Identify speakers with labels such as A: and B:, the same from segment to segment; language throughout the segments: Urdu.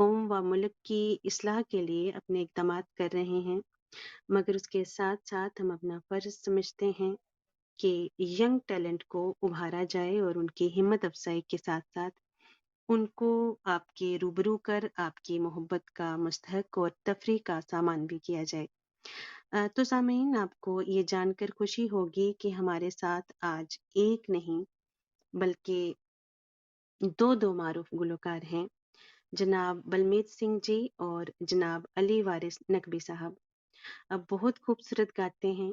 A: قوم و ملک کی اصلاح کے لیے اپنے اقدامات کر رہے ہیں، مگر اس کے ساتھ ساتھ ہم اپنا فرض سمجھتے ہیں کہ ینگ ٹیلنٹ کو ابھارا جائے اور ان کی ہمت افزائی کے ساتھ ساتھ ان کو آپ کے روبرو کر آپ کی محبت کا مستحق اور تفریح کا سامان بھی کیا جائے۔ تو سامعین، آپ کو یہ جان کر خوشی ہوگی کہ ہمارے ساتھ آج ایک نہیں بلکہ دو معروف گلوکار ہیں، جناب بلمیت سنگھ جی اور جناب علی وارث نقوی صاحب۔ اب بہت خوبصورت گاتے ہیں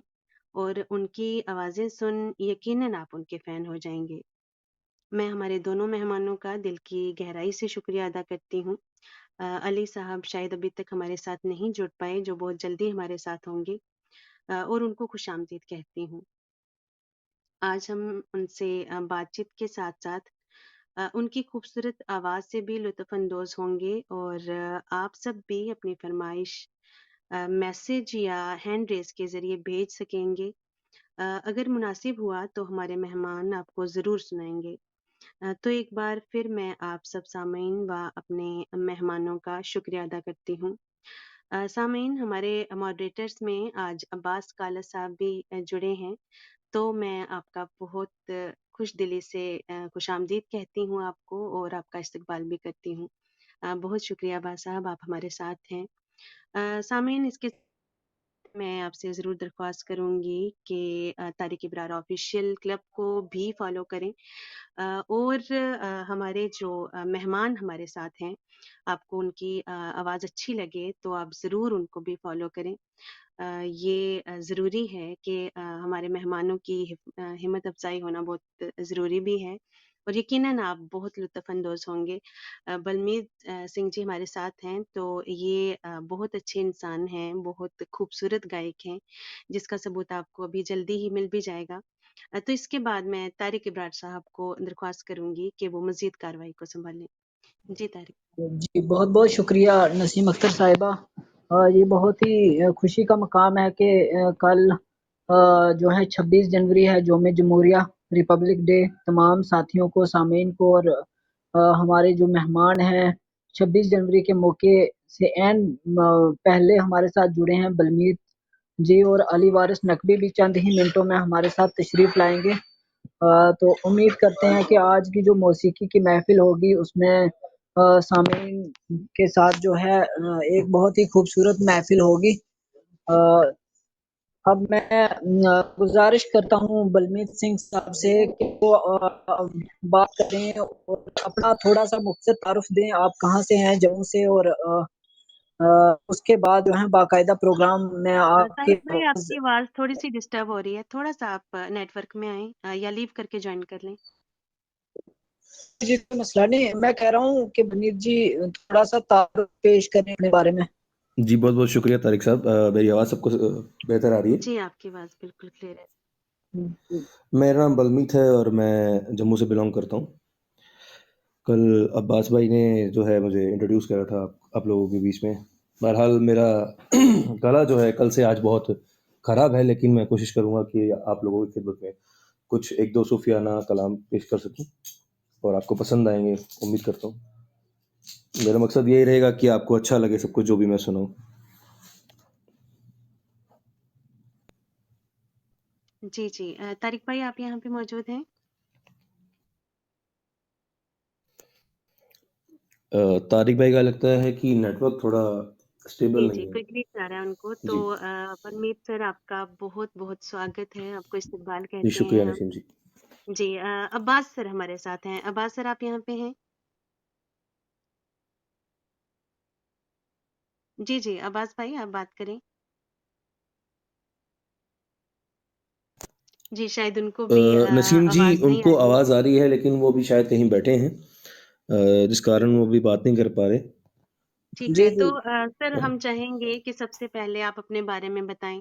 A: اور ان کی آوازیں سن یقیناً آپ ان کے فین ہو جائیں گے۔ میں ہمارے دونوں مہمانوں کا دل کی گہرائی سے شکریہ ادا کرتی ہوں۔ علی صاحب شاید ابھی تک ہمارے ساتھ نہیں جڑ پائے، جو بہت جلدی ہمارے ساتھ ہوں گے، اور ان کو خوش آمدید کہتی ہوں۔ آج ہم ان سے بات چیت کے ساتھ ساتھ ان کی خوبصورت آواز سے بھی لطف اندوز ہوں گے، اور آپ سب بھی اپنی فرمائش میسج یا ہینڈ ریز کے ذریعے بھیج سکیں گے۔ اگر مناسب ہوا تو ہمارے مہمان آپ کو ضرور سنائیں گے۔ تو ایک بار پھر میں آپ سب سامعین و اپنے مہمانوں کا شکریہ ادا کرتی ہوں۔ سامعین، ہمارے ماڈریٹرز میں آج عباس کالا صاحب بھی جڑے ہیں، تو میں آپ کا بہت خوش دلی سے خوش آمدید کہتی ہوں آپ کو، اور آپ کا استقبال بھی کرتی ہوں۔ بہت شکریہ عباس صاحب، آپ ہمارے ساتھ ہیں۔ سامعین، اس کے میں آپ سے ضرور درخواست کروں گی کہ طارق ابرار آفیشیل کلب کو بھی فالو کریں، اور ہمارے جو مہمان ہمارے ساتھ ہیں، آپ کو ان کی آواز اچھی لگے تو آپ ضرور ان کو بھی فالو کریں۔ یہ ضروری ہے کہ ہمارے مہمانوں کی ہمت افزائی ہونا بہت ضروری بھی ہے، اور یقیناً آپ بہت لطف اندوز ہوں گے۔ بلمیت سنگھ جی ہمارے ساتھ ہیں، تو یہ بہت اچھے انسان ہیں، بہت خوبصورت گائک ہیں، جس کا ثبوت آپ کو ابھی جلدی ہی مل بھی جائے گا۔ تو اس کے بعد میں طارق ابرار صاحب کو درخواست کروں گی کہ وہ مزید کارروائی کو سنبھالیں۔ جی طارق۔
B: جی بہت بہت شکریہ نسیم اختر صاحبہ۔ یہ بہت ہی خوشی کا مقام ہے کہ کل جو ہے 26 جنوری ہے، یوم جمہوریہ، ریپبلک ڈے۔ تمام ساتھیوں کو، سامعین کو، اور ہمارے جو مہمان ہیں 26 جنوری کے موقع سے پہلے ہمارے ساتھ جڑے ہیں بلمیت جی، اور علی وارث نقوی بھی چند ہی منٹوں میں ہمارے ساتھ تشریف لائیں گے۔ تو امید کرتے ہیں کہ آج کی جو موسیقی کی محفل ہوگی اس میں سامعین کے ساتھ جو ہے ایک بہت ہی خوبصورت محفل ہوگی۔ اب میں گزارش کرتا ہوں بلمیت سنگھ صاحب سے کہ وہ بات کریں اور اپنا تھوڑا سا مختصر تعارف دیں، آپ کہاں سے ہیں جموں سے، اور اس کے بعد جو ہے باقاعدہ پروگرام میں آپ کے
A: طارق بھائی، آپ کی آواز تھوڑی سی ڈسٹرب ہو رہی ہے، تھوڑا سا آپ نیٹ ورک میں آئیں یا لیو کر کے جوائن کر لیں۔
B: جی کوئی مسئلہ نہیں، میں کہہ رہا ہوں کہ بنیر جی تھوڑا سا تعارف پیش کریں اپنے بارے میں۔
C: جی بہت بہت شکریہ طارق صاحب، میری آواز سب کو بہتر آ رہی ہے؟
A: جی آپ کی آواز بالکل کلیئر ہے۔
C: میرا نام بلمیت ہے اور میں جموں سے بلانگ کرتا ہوں۔ کل عباس بھائی نے جو ہے مجھے انٹروڈیوس کرا تھا آپ لوگوں کے بیچ میں۔ بہرحال میرا گلا جو ہے کل سے آج بہت خراب ہے، لیکن میں کوشش کروں گا کہ آپ لوگوں کی خدمت میں کچھ ایک دو صوفیانہ کلام پیش کر سکوں، اور آپ کو پسند آئیں گے امید کرتا ہوں۔ میرا مقصد یہی رہے گا کہ آپ کو اچھا لگے سب کچھ جو بھی میں سناؤں۔
A: جی جی، طارق بھائی آپ یہاں پہ موجود ہیں؟
C: طارق بھائی کا لگتا ہے کہ نیٹ ورک تھوڑا اسٹیبل
A: جی
C: نہیں
A: جی،
C: ہے۔
A: کوئی گلیچ آ رہا ہے ان کو، تو
C: جی
A: پرمیت سر آپ کا بہت بہت سواگت ہے، آپ کو استقبال
C: جی،
A: کہتے ہیں
C: شکریہ
A: ہم۔
C: نسیم جی۔
A: جی، عباس سر ہمارے ساتھ ہیں۔ عباس سر آپ یہاں پہ ہیں؟ جی جی، عباس بھائی آپ بات کریں۔ جی شاید ان کو بھی
C: نسیم جی،
A: آواز
C: ان
A: نہیں آ
C: کو
A: رہی
C: آواز
A: ہے۔
C: آ رہی ہے لیکن وہ بھی شاید کہیں بیٹھے ہیں، جس کارن وہ بھی بات نہیں کر پا رہے۔
A: ٹھیک
B: جی
A: ہے، تو
B: جی
A: سر ہم چاہیں گے کہ سب سے پہلے آپ اپنے بارے میں بتائیں،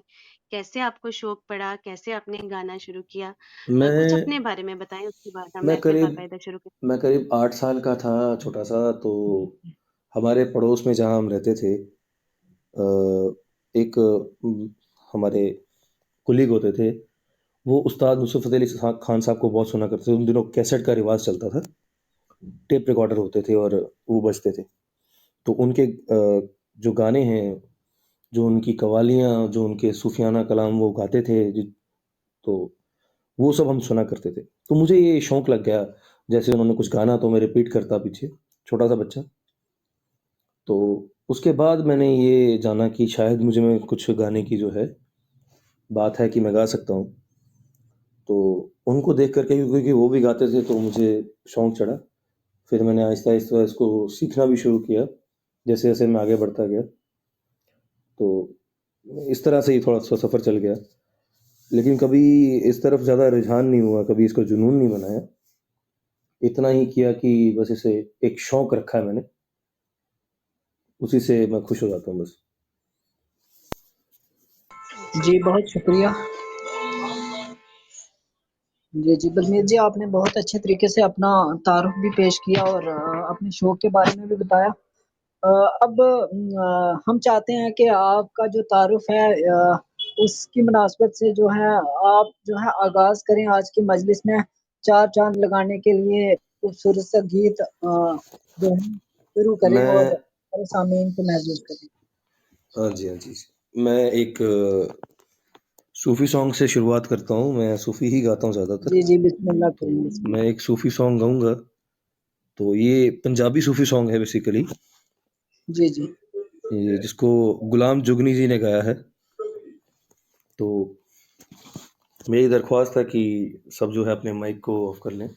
A: کیسے آپ کو شوق پڑا، کیسے آپ نے گانا شروع کیا، کچھ
C: میں
A: اپنے بارے میں بتائیں، اس کے بعد ہم
C: میں
A: محفل
C: قریب
A: باقاعدہ شروع کریں۔
C: میں قریب 8 سال کا تھا، چھوٹا سا، تو ہمارے پڑوس میں جہاں ہم رہتے تھے، ایک ہمارے کلیگ ہوتے تھے، وہ استاد نصرت فتح علی خان صاحب کو بہت سنا کرتے تھے۔ ان دنوں کیسٹ کا رواج چلتا تھا، ٹیپ ریکارڈر ہوتے تھے اور وہ بجتے تھے۔ تو ان کے جو گانے ہیں، جو ان کی قوالیاں، جو ان کے صوفیانہ کلام وہ گاتے تھے، تو وہ سب ہم سنا کرتے تھے. تو مجھے یہ شوق لگ گیا، جیسے انہوں نے کچھ گانا تو میں ریپیٹ کرتا پیچھے، چھوٹا سا بچہ. تو اس کے بعد میں نے یہ جانا کہ شاید مجھے میں کچھ گانے کی جو ہے بات ہے کہ میں گا سکتا ہوں. تو ان کو دیکھ کر کے، کیونکہ وہ بھی گاتے تھے، تو مجھے شوق چڑھا. پھر میں نے آہستہ آہستہ اس کو سیکھنا بھی شروع کیا جیسے جیسے میں آگے بڑھتا گیا. تو اس طرح سے ہی تھوڑا سا سفر چل گیا، لیکن کبھی اس طرف زیادہ رجحان نہیں ہوا، کبھی اس کو جنون نہیں بنایا. اتنا ہی کیا کہ بس اسے ایک شوق رکھا ہے میں نے، اسی سے میں خوش ہو جاتا ہوں بس.
B: جی بہت شکریہ. جی بلمیر جی، آپ نے بہت اچھے طریقے سے اپنا تعارف بھی پیش کیا اور اپنے شوق کے بارے میں بھی بتایا. اب ہم چاہتے ہیں کہ آپ کا جو تعارف ہے اس کی مناسبت سے جو ہے آپ جو ہے آغاز کریں آج کی مجلس میں چار چاند لگانے کے لیے خوبصورت سا گیت جو ہے شروع کریں
C: میں
B: اور سامعین کو محظوظ کریں.
C: ہاں جی، میں ایک صوفی سانگ سے شروعات کرتا ہوں. میں صوفی ہی گاتا ہوں زیادہ تر.
B: جی بسم اللہ
C: تو
B: کریں. بسم
C: میں
B: اللہ.
C: ایک صوفی سانگ گاؤں گا. تو یہ پنجابی صوفی سانگ ہے بیسیکلی،
B: جی
C: جس کو غلام جگنی جی نے گایا ہے. تو میری درخواست ہے کہ سب جو ہے اپنے مائک کو آف کر لیں.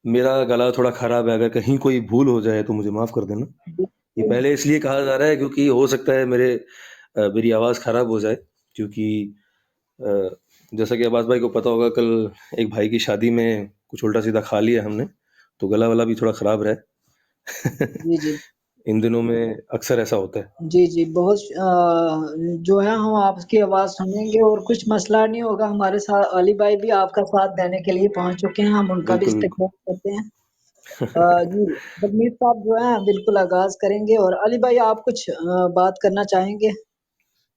C: میرا گلا تھوڑا خراب ہے، اگر کہیں کوئی بھول ہو جائے تو مجھے معاف کر دینا. یہ پہلے اس لیے کہا جا رہا ہے کیونکہ ہو سکتا ہے میری آواز خراب ہو جائے، کیونکہ جیسا کہ عباس بھائی کو پتہ ہوگا، کل ایک بھائی کی شادی میں کچھ الٹا سیدھا کھا لیا ہم نے، تو گلا والا بھی تھوڑا خراب رہے.
B: جی
C: ان دنوں میں اکثر ایسا ہوتا ہے.
B: جی بہت جو ہے ہم آپ کی آواز سنیں گے اور کچھ مسئلہ نہیں ہوگا. ہمارے ساتھ علی بھائی بھی آپ کا ساتھ دینے کے لیے پہنچ چکے ہیں، ہم ان کا بھی
C: بالکل
B: استقبال کرتے ہیں. جی بلمیر صاحب جو ہے بالکل آغاز کریں گے، اور علی بھائی آپ کچھ بات کرنا چاہیں گے؟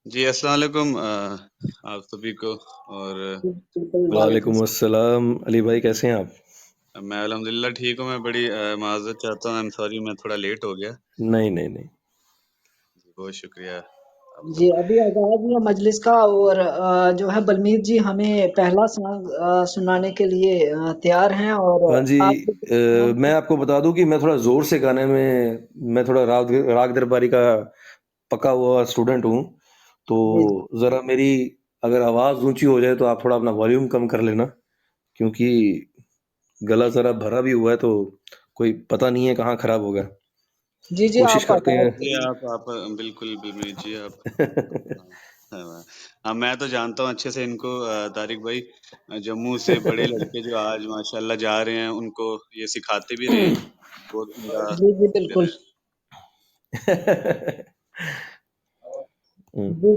D: جی السلام علیکم آپ سبھی کو. اور
B: بالکل.
C: وعلیکم السلام. علی بھائی کیسے ہیں آپ؟
D: میں الحمدللہ ٹھیک ہوں. میں بڑی معذرت چاہتا ہوں، سوری میں تھوڑا لیٹ ہو گیا.
C: نہیں.
D: بہت شکریہ.
B: جی ابھی آغاز ہوا مجلس کا، اور جو ہے بلمیر جی ہمیں پہلا سانگ سنانے کے لیے تیار ہیں. اور
C: ہاں جی،
B: آپ
C: میں آپ کو بتا دوں کہ میں تھوڑا زور سے گانے میں تھوڑا راگ درباری کا پکا ہوا اسٹوڈنٹ ہوں. تو ذرا میری اگر آواز اونچی ہو جائے تو آپ تھوڑا اپنا والیوم کم کر لینا، کیونکہ گلا ذرا بھرا بھی ہوا ہے، تو کوئی پتہ نہیں ہے کہاں خراب ہوگا.
B: جی
C: کوشش
B: آپ
C: کرتے ہیں.
D: جی آپ بالکل بلمیر جی آپ میں تو جانتا ہوں اچھے سے ان کو. طارق بھائی جموں سے بڑے لڑکے جو آج ماشاءاللہ جا رہے ہیں، ان کو یہ سکھاتے بھی رہے ہیں. بہت عمدہ
B: جی بالکل.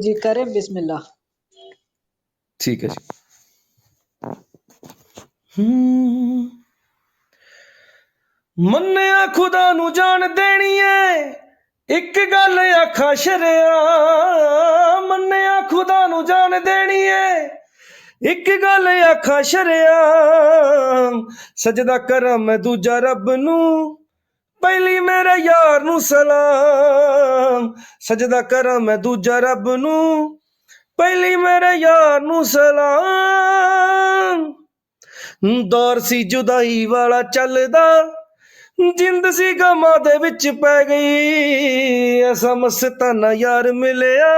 B: جی کریں بسم اللہ.
C: ٹھیک ہے جی. منیا خدا نو جان دینی ہے، ایک گل آکھاں شریعہ. منیا خدا نو جان دینی ہے، ایک گل آکھاں شریعہ. سجدہ کراں میں دوجا رب نو، پہلی میرے یار نو سلام. سجدہ کراں میں دوجا رب نو، پہلی میرے یار نو سلام. دور سی جدائی والا چلدا، جند سی غماں دے وچ پے گئی. ایسا مستانہ یار ملیا،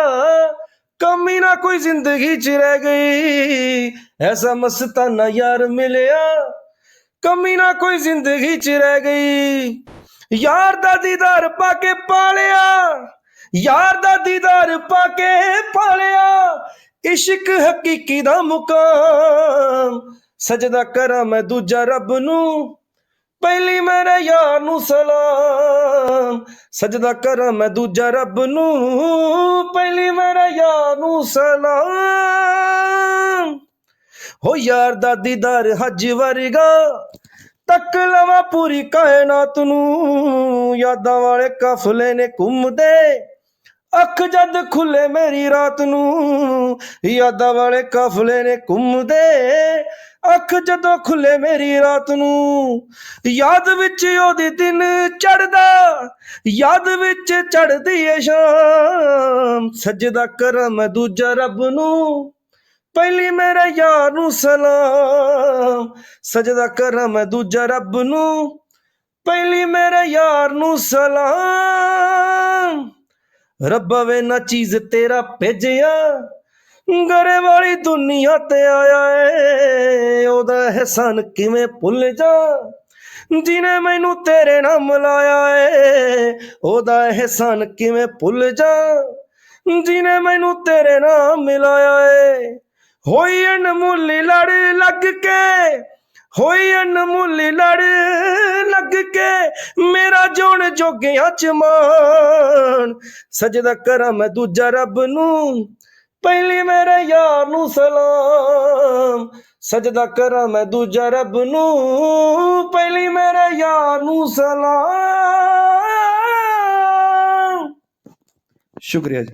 C: کمی نہ کوئی زندگی چ رہ گئی. ایسا مستانہ یار ملیا، کمی نہ کوئی زندگی چ رہ گئی. یار دا دیدار پا کے پالیا، یار دا دیدار پا کے پالیا، عشق حقیقی دا مقام. سجدہ کراں میں دوجا رب نو، پہلی میرے یار نو سلام. سجدہ کراں میں دوجا رب نو، پہلی میرے یار نو سلام. ہو یار دا دیدار حج ورگا، تک لواں پوری کائنات نو. یاداں والے قافلے نے گھوم دے، اکھ جد کھلے میری رات نو. یاداں والے قافلے نے گھوم دے، ਅੱਖ ਜਦੋਂ ਖੁੱਲੇ ਮੇਰੀ ਰਾਤ ਨੂੰ, ਯਾਦ ਵਿੱਚ ਉਹਦੀ ਦਿਨ ਚੜਦਾ, ਯਾਦ ਵਿੱਚ ਚੜਦੀ ਏ ਸ਼ਾਮ। ਸਜਦਾ ਕਰਾਂ ਮੈਂ ਦੂਜਾ ਰੱਬ ਨੂੰ, ਪਹਿਲੀ ਮੇਰੇ ਯਾਰ ਨੂੰ ਸਲਾਮ। ਸਜਦਾ ਕਰਾਂ ਮੈਂ ਦੂਜਾ ਰੱਬ ਨੂੰ, ਪਹਿਲੀ ਮੇਰੇ ਯਾਰ ਨੂੰ ਸਲਾਮ। ਰੱਬਾ ਵੇ ਨਾ ਚੀਜ਼ ਤੇਰਾ ਭੇਜਿਆ, ਗਰੇ ਵਾਲੀ ਦੁਨੀਆ ਤੇ ਆਇਆ ਏ। ਉਹਦਾ ਅਹਿਸਾਨ ਕਿਵੇਂ ਭੁੱਲ ਜਾ, ਜਿਹਨੇ ਮੈਨੂੰ ਤੇਰੇ ਨਾਲ ਮਿਲਾਇਆ ਏ। ਉਹਦਾ ਅਹਿਸਾਨ ਕਿਵੇਂ ਭੁੱਲ ਜਾ, ਜਿਹਨੇ ਮੈਨੂੰ ਤੇਰੇ ਨਾਲ ਮਿਲਾਇਆ ਏ। ਹੋਈ ਅਨਮੁੱਲੀ ਲੜ ਲੱਗ ਕੇ, ਹੋਈ ਅਨਮੁੱਲੀ ਲੜ ਲੱਗ ਕੇ, ਮੇਰਾ ਜਿਉਣ ਜੋਗਿਆਂ ਚ ਮਾਣ। ਸਜਦਾ ਕਰਾਂ ਮੈਂ ਦੂਜਾ ਰੱਬ ਨੂੰ, ਪਹਿਲੀ ਮੇਰੇ ਯਾਰ ਨੂੰ ਸਲਾਮ। ਸਜਦਾ ਕਰਾਂ ਮੈਂ ਦੂਜਾ ਰੱਬ ਨੂੰ, ਪਹਿਲੀ ਮੇਰੇ ਯਾਰ ਨੂੰ ਸਲਾਮ। ਸ਼ੁਕਰੀਆ ਜੀ।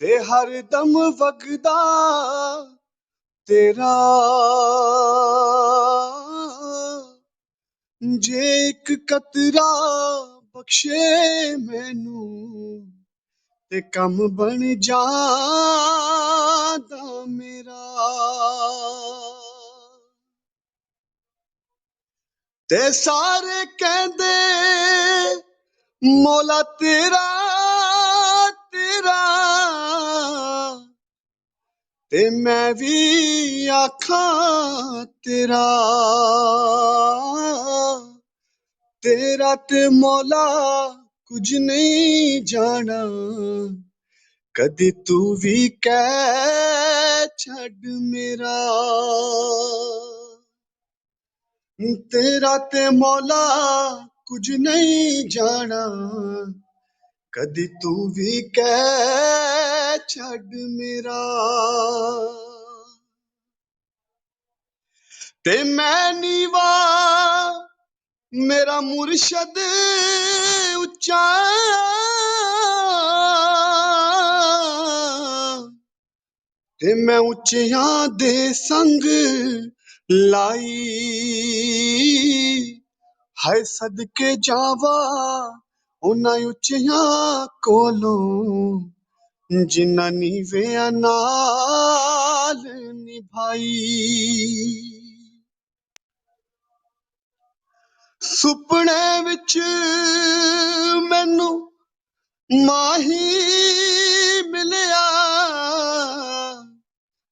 D: تے ہر دم وگدا تیرا جے ایک قطرہ بخشے مینوں تے کم بن جاندا میرا تے سارے کہندے مولا تیرا تیرا تے میں وی آکھاں تیرا تیرا تے مولا کچھ نہیں جانا کدی تو بھی کہہ چھڈ میرا تیرا تے مولا کچھ نہیں جانا کدی تو بھی کہہ چھڈ میرا تے میں نیوا میرا مرشد اچا تے میں اچیاں دے سنگ لائی ہائے صدقے جاوا انہاں اچیاں کولوں جنہاں نیویاں نال نبھائی سپنے وچ مینوں ماہی ملیا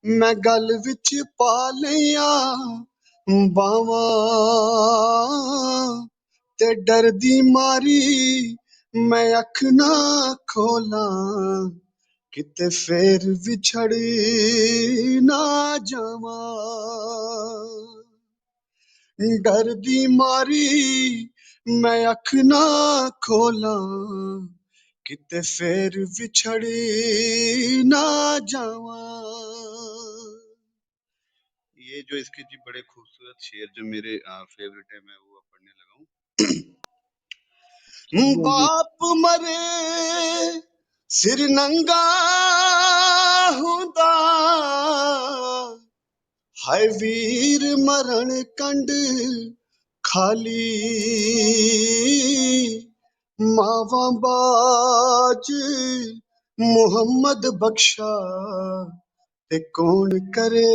D: میں گل وچ پا لیاں باواں تے ڈر دی ماری میں اکھ نہ کھولاں کتے پھر وچھڑ نہ جاواں ڈر دی ماری میں اکھ نہ کھولاں کتے پھر وچھڑ نہ جاواں یہ جو اس کے جی بڑے خوبصورت شعر جو میرے فیوریٹ ہے میں وہ پڑھنے لگا ہوں
B: جی جی
D: باپ مرے سر ننگا ہوندا ہائے ویر مرن کنڈ خالی ماواں باج محمد بخشا تے کون کرے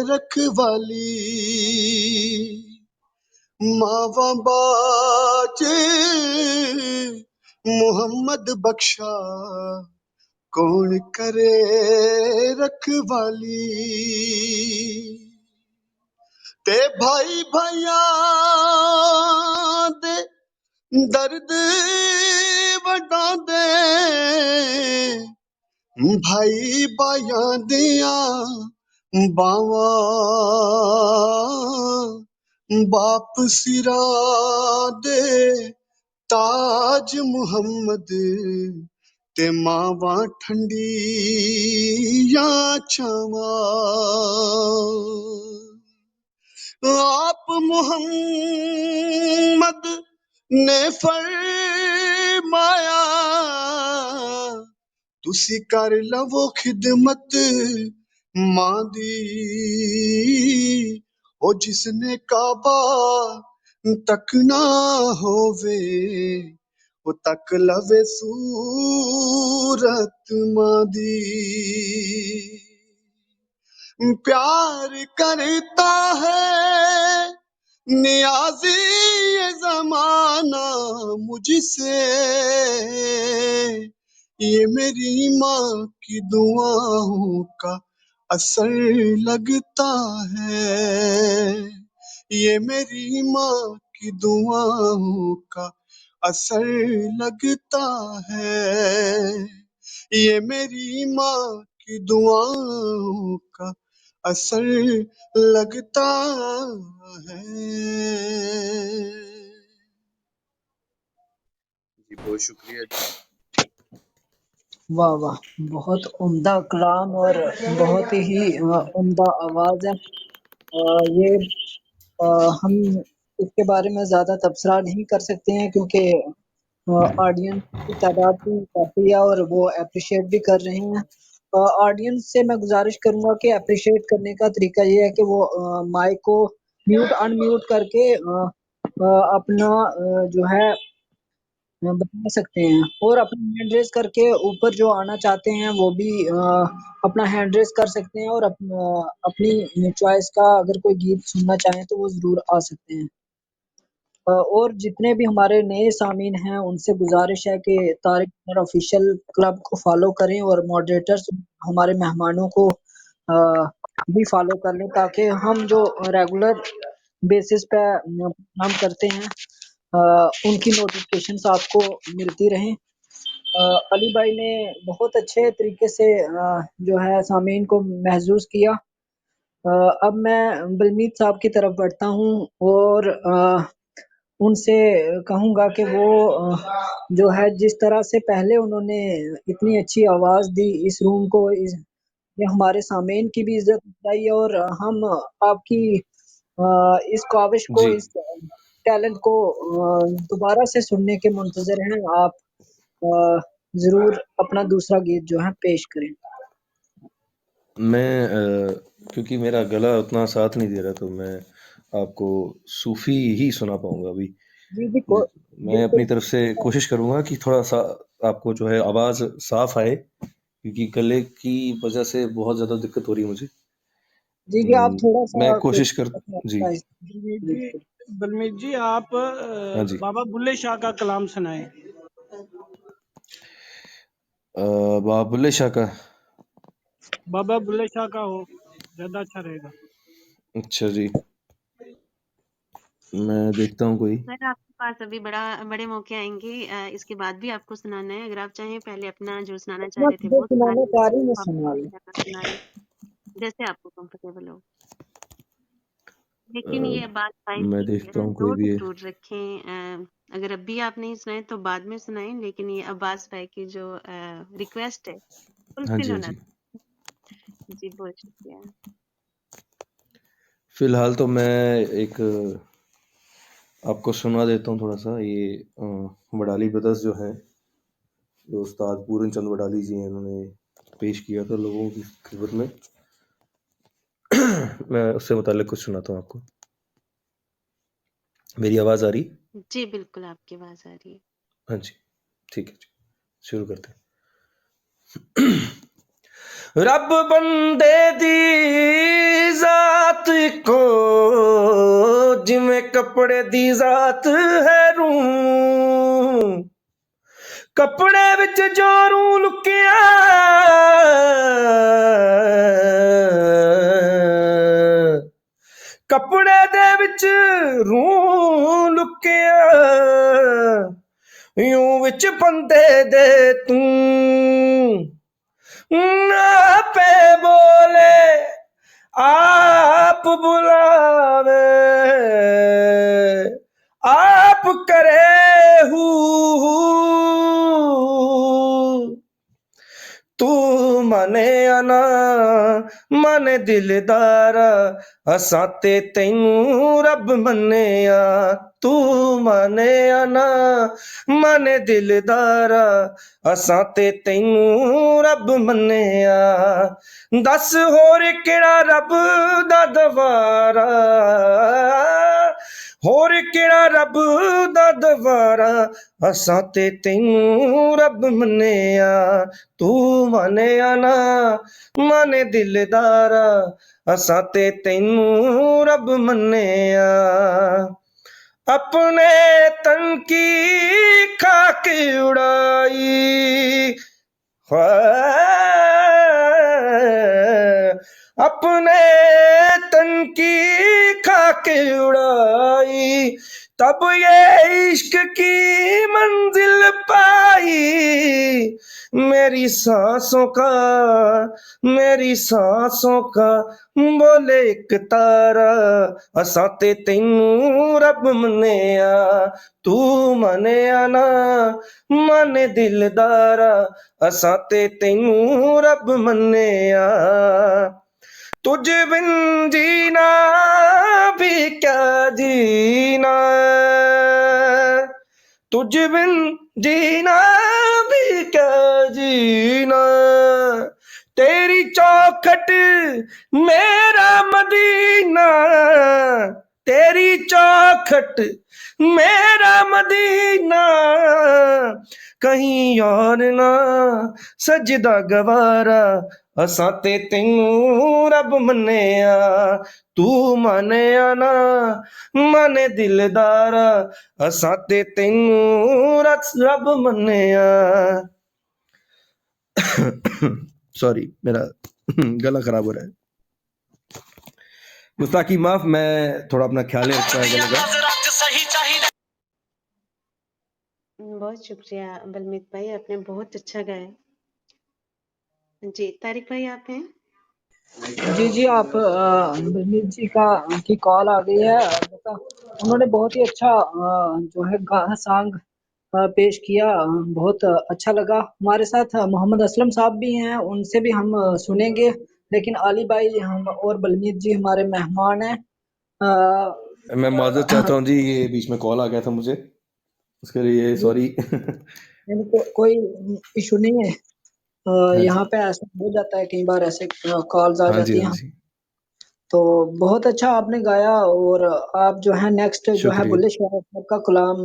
D: رکھوالی ماواں باج محمد بخشا کون کرے رکھوالی تے بھائی بھائیاں دے درد وڈاندے بھائی بھائیاں دیاں باواں باپ سرا دے تاج محمد تے ماواں ٹھنڈی یا چھاواں آپ محمد نے فرمایا تسی کر لو خدمت ماں دی او جس نے کعبہ تک نہ ہووے او تک لوے صورت ماں دی پیار کرتا ہے نیازی یہ زمانہ مجھ سے یہ میری ماں کی دعاؤں کا اثر لگتا ہے یہ میری ماں کی دعاؤں کا اثر لگتا ہے یہ میری ماں کی دعاؤں کا اثر لگتا ہے جی بہت شکریہ جی
B: واہ واہ بہت عمدہ کلام اور بہت ہی عمدہ آواز ہے یہ ہم اس کے بارے میں زیادہ تبصرہ نہیں کر سکتے ہیں کیونکہ آڈینس کی تعداد بھی کافی ہے اور وہ اپریشیٹ بھی کر رہے ہیں. آڈینس سے میں گزارش کروں گا کہ اپریشیٹ کرنے کا طریقہ یہ ہے کہ وہ مائک کو میوٹ ان میوٹ کر کے اپنا جو ہے بتا سکتے ہیں، اور اپنا ہینڈ ریز کر کے اوپر جو آنا چاہتے ہیں وہ بھی اپنا ہینڈ ریز کر سکتے ہیں، اور اپنی چوائس کا اگر کوئی گیت سننا چاہیں تو وہ ضرور آ سکتے ہیں. اور جتنے بھی ہمارے نئے سامعین ہیں ان سے گزارش ہے کہ طارق عمر آفیشیل کلب کو فالو کریں، اور ماڈریٹرز ہمارے مہمانوں کو بھی فالو کر لیں تاکہ ہم جو ریگولر بیسس پہ کام کرتے ہیں ان کی نوٹیفکیشنز آپ کو ملتی رہیں. علی بھائی نے بہت اچھے طریقے سے جو ہے سامعین کو محظوظ کیا. اب میں بلمیت صاحب کی طرف بڑھتا ہوں اور ان سے کہوں گا کہ وہ جو ہے جس طرح سے پہلے انہوں نے اتنی اچھی آواز دی اس روم کو، یہ ہمارے سامعین کی بھی عزت افزائی ہے، اور ہم آپ کی اس کاوش کو،
C: جی
B: اس ٹیلنٹ کو دوبارہ سے سننے کے منتظر ہیں. آپ ضرور اپنا دوسرا گیت جو ہے پیش کریں.
C: میں کیونکہ میرا گلا اتنا ساتھ نہیں دے رہا تو میں آپ کو صوفی ہی سنا پاؤں گا ابھی.
B: جی
C: میں
B: بالکل.
C: اپنی طرف سے کوشش کروں گا کہ تھوڑا سا آپ کو جو ہے آواز صاف آئے، کیونکہ گلے کی وجہ سے بہت زیادہ دقت ہو رہی ہے مجھے.
B: جی آپ تھوڑا
C: میں
B: سا
C: کوشش کر جی
E: بلمیت جی آپ
C: ہاں جی
E: بابا بلے شاہ کا کلام سنائیں.
C: بابا بلے شاہ کا.
E: بابا بلے شاہ کا ہو زیادہ اچھا رہے گا.
C: اچھا جی، میں دیکھتا ہوں کوئی.
A: سر آپ کے پاس ابھی بڑے موقع آئیں گے، اس کے بعد بھی آپ کو سنانا ہے. اگر آپ چاہیں پہلے اپنا جو سنانا چاہ رہے تھے
B: جو
A: وہ سنا
B: سنانا
A: لیں،
B: چاہ رہی ہیں
A: آپ
B: سنا لیں.
A: سنا لیں جیسے آپ کو کمفرٹیبل ہو. لیکن یہ بات بھائی
C: میں
A: کی
C: دیکھتا ہوں کوئی
A: نوٹ
C: بھی ہے.
A: ضرور رکھیں، اگر اب بھی آپ نہیں سنائیں تو بعد میں سنائیں، لیکن یہ عباس بھائی کی جو ریکویسٹ ہے
C: ہاں
A: فلفل
C: جی ہاں
A: ہونا
C: جی.
A: جی بہت شکریہ.
C: فی الحال تو میں ایک آپ کو سنا دیتا ہوں تھوڑا سا. یہ وڈالی بردرز جو ہیں، جو استاد پورن چند وڈالی جی ہیں، انہوں نے پیش کیا تھا لوگوں کی خدمت میں. میں اس سے متعلق کچھ سناتا ہوں آپ کو. میری آواز آ رہی؟
A: جی بالکل آپ کی آواز آ رہی ہے.
C: ہاں جی ٹھیک ہے جی، شروع کرتے ہیں. رب بندے دی ذات کو جویں کپڑے دی ذات ہے روح، کپڑے وچ جو روح لکیا کپڑے دے وچ روح لکیا، یوں وچ بندے دے پہ بولے آپ بلاوے آپ کرے تو منے انا منے دلدارا اساں تے تینوں رب منیا. تو منے انا منے دلدارا اساں تے تینوں رب منیا. دس ہور کیڑا رب دا دوارا، ہور کیڑا رب دا دوارا اساں تے تینوں رب منیا. تو منیا نا منے دلدارا اساں تے تینوں رب منیا. اپنے تن کی خاک اڑائی اپنے تن کی خاک اڑائی، تب یہ عشق کی منزل پائی. میری سانسوں کا بولے ایک تارا اساں تے تینوں رب منیا. تو منیا نا منے دلدارا اساں تے تینوں رب منیا. تجھ بن جینا بھی کیا جینا، تجھ بن جینا بھی کیا جینا، تیری چوکھٹ میرا مدینہ، تیری چوکھٹ میرا مدینہ، کہیں اور نہ سجدہ گوارا، اساں تے تینوں رب منیا، تو منیا نا منے دلدارا، اساں تے تینوں رب منیا۔ سوری میرا گلا خراب ہو رہا ہے، گستاخی معاف، میں تھوڑا اپنا خیال نہیں رکھتا ہے گلے کا۔
A: بہت شکریہ بلمیت بھائی، آپ نے بہت اچھا گایا۔ جی طارق بھائی آپ ہیں؟
B: جی آپ بلمیت جی کی کال آ گئی ہے، انہوں نے بہت ہی اچھا جو ہے سانگ پیش کیا، بہت اچھا لگا۔ ہمارے ساتھ محمد اسلم صاحب بھی ہیں، ان سے بھی ہم سنیں گے، لیکن علی بھائی ہم اور بلمیت جی ہمارے مہمان ہیں۔
C: میں معذرت چاہتا ہوں جی، یہ بیچ میں کال آ گیا تھا مجھے، اس کے لیے سوری۔
B: کوئی ایشو نہیں ہے، یہاں پہ ایسا ہو جاتا ہے، کئی بار ایسے کالز آ
C: ہاں جی
B: جاتی
C: ہاں
B: ہیں۔
C: جی،
B: تو بہت اچھا آپ نے گایا، اور آپ جو ہے نیکسٹ جو ہے
C: شکریہ۔
B: بلے شاہ صاحب کا کلام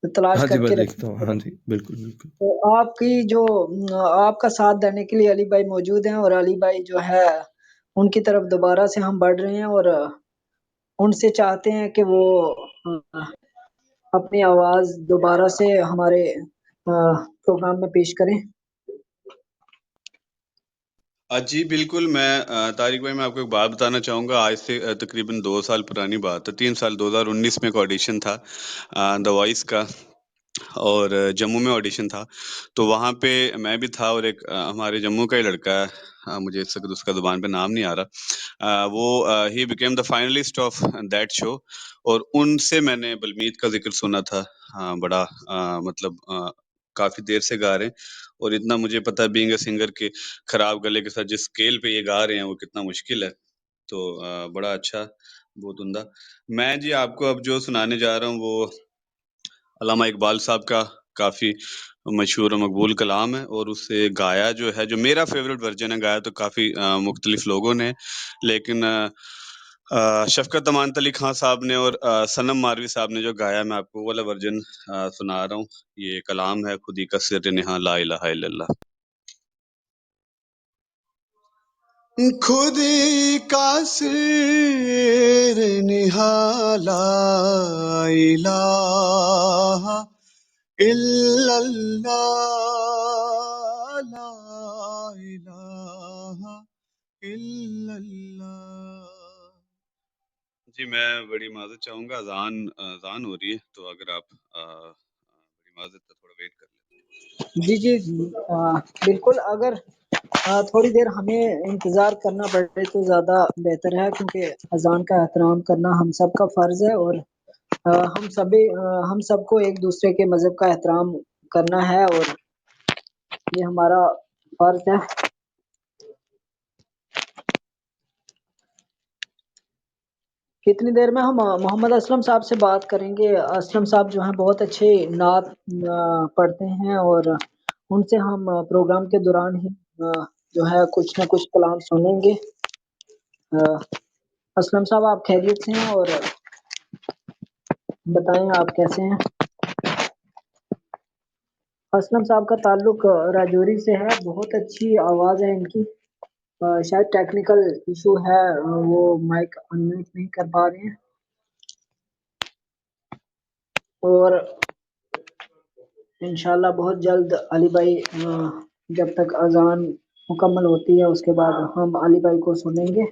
B: تلاش
C: ہاں جی
B: کر
C: میں
B: کے
C: دیکھتا ہوں،
B: رکھیں۔
C: ہاں جی بالکل بالکل۔
B: تو آپ کی جو آپ کا ساتھ دینے کے لیے علی بھائی موجود ہیں، اور علی بھائی جو ہے ان کی طرف دوبارہ سے ہم بڑھ رہے ہیں، اور ان سے چاہتے ہیں کہ وہ اپنی آواز دوبارہ سے ہمارے پروگرام میں پیش کریں۔
D: جی بالکل، میں طارق بھائی میں آپ کو ایک بات بتانا چاہوں گا، آج سے تقریباً 2 سال پرانی بات ہے، 3 سال 2019 میں ایک آڈیشن تھا دا وائس کا، اور جموں میں آڈیشن تھا، تو وہاں پہ میں بھی تھا، اور ایک ہمارے جموں کا ہی لڑکا ہے، مجھے اس وقت اس کا زبان پہ نام نہیں آ رہا، وہ he became the finalist of that show, اور ان سے میں نے بلمیت کا ذکر سنا تھا، بڑا مطلب کافی دیر سے گا رہے ہیں، اور اتنا مجھے پتا ہے بینگ اے سنگر کے خراب گلے کے ساتھ جس اسکیل پہ یہ گا رہے ہیں وہ کتنا مشکل ہے، تو بڑا اچھا، بہت عمدہ۔ میں جی آپ کو اب جو سنانے جا رہا ہوں وہ علامہ اقبال صاحب کا کافی مشہور و مقبول کلام ہے، اور اس سے گایا جو ہے، جو میرا فیوریٹ ورژن ہے، گایا تو کافی مختلف لوگوں نے، لیکن شفقت امان علی خان صاحب نے اور صنم ماروی صاحب نے جو گایا، میں آپ کو وہ والا ورژن سنا رہا ہوں۔ یہ کلام ہے خودی کا سر نہاں لا الہ الا اللہ۔ خودی کا سر نہاں لا الہ الا اللہ، لا الہ الا اللہ۔ جی میں بڑی معذرت چاہوں گا، اذان ہو رہی ہے، تو اگر آپ بڑی معذرت ہے، تھوڑا ویٹ کر لیں۔
B: جی بالکل، اگر تھوڑی دیر ہمیں انتظار کرنا پڑے تو زیادہ بہتر ہے، کیونکہ اذان کا احترام کرنا ہم سب کا فرض ہے، اور ہم سب کو ایک دوسرے کے مذہب کا احترام کرنا ہے، اور یہ ہمارا فرض ہے۔ کتنی دیر میں ہم محمد اسلم صاحب سے بات کریں گے۔ اسلم صاحب جو ہیں بہت اچھے نعت پڑھتے ہیں، اور ان سے ہم پروگرام کے دوران ہی جو ہے کچھ نہ کچھ کلام سنیں گے۔ اسلم صاحب آپ خیریت سے ہیں؟ اور بتائیں آپ کیسے ہیں؟ اسلم صاحب کا تعلق راجوری سے ہے، بہت اچھی آواز ہے ان کی، شاید ٹیکنیکل ایشو ہے، وہ مائک انمیوٹ نہیں کر پا رہے ہیں، اور انشاءاللہ بہت جلد علی بھائی جب تک اذان مکمل ہوتی ہے اس کے بعد ہم علی بھائی کو سنیں گے۔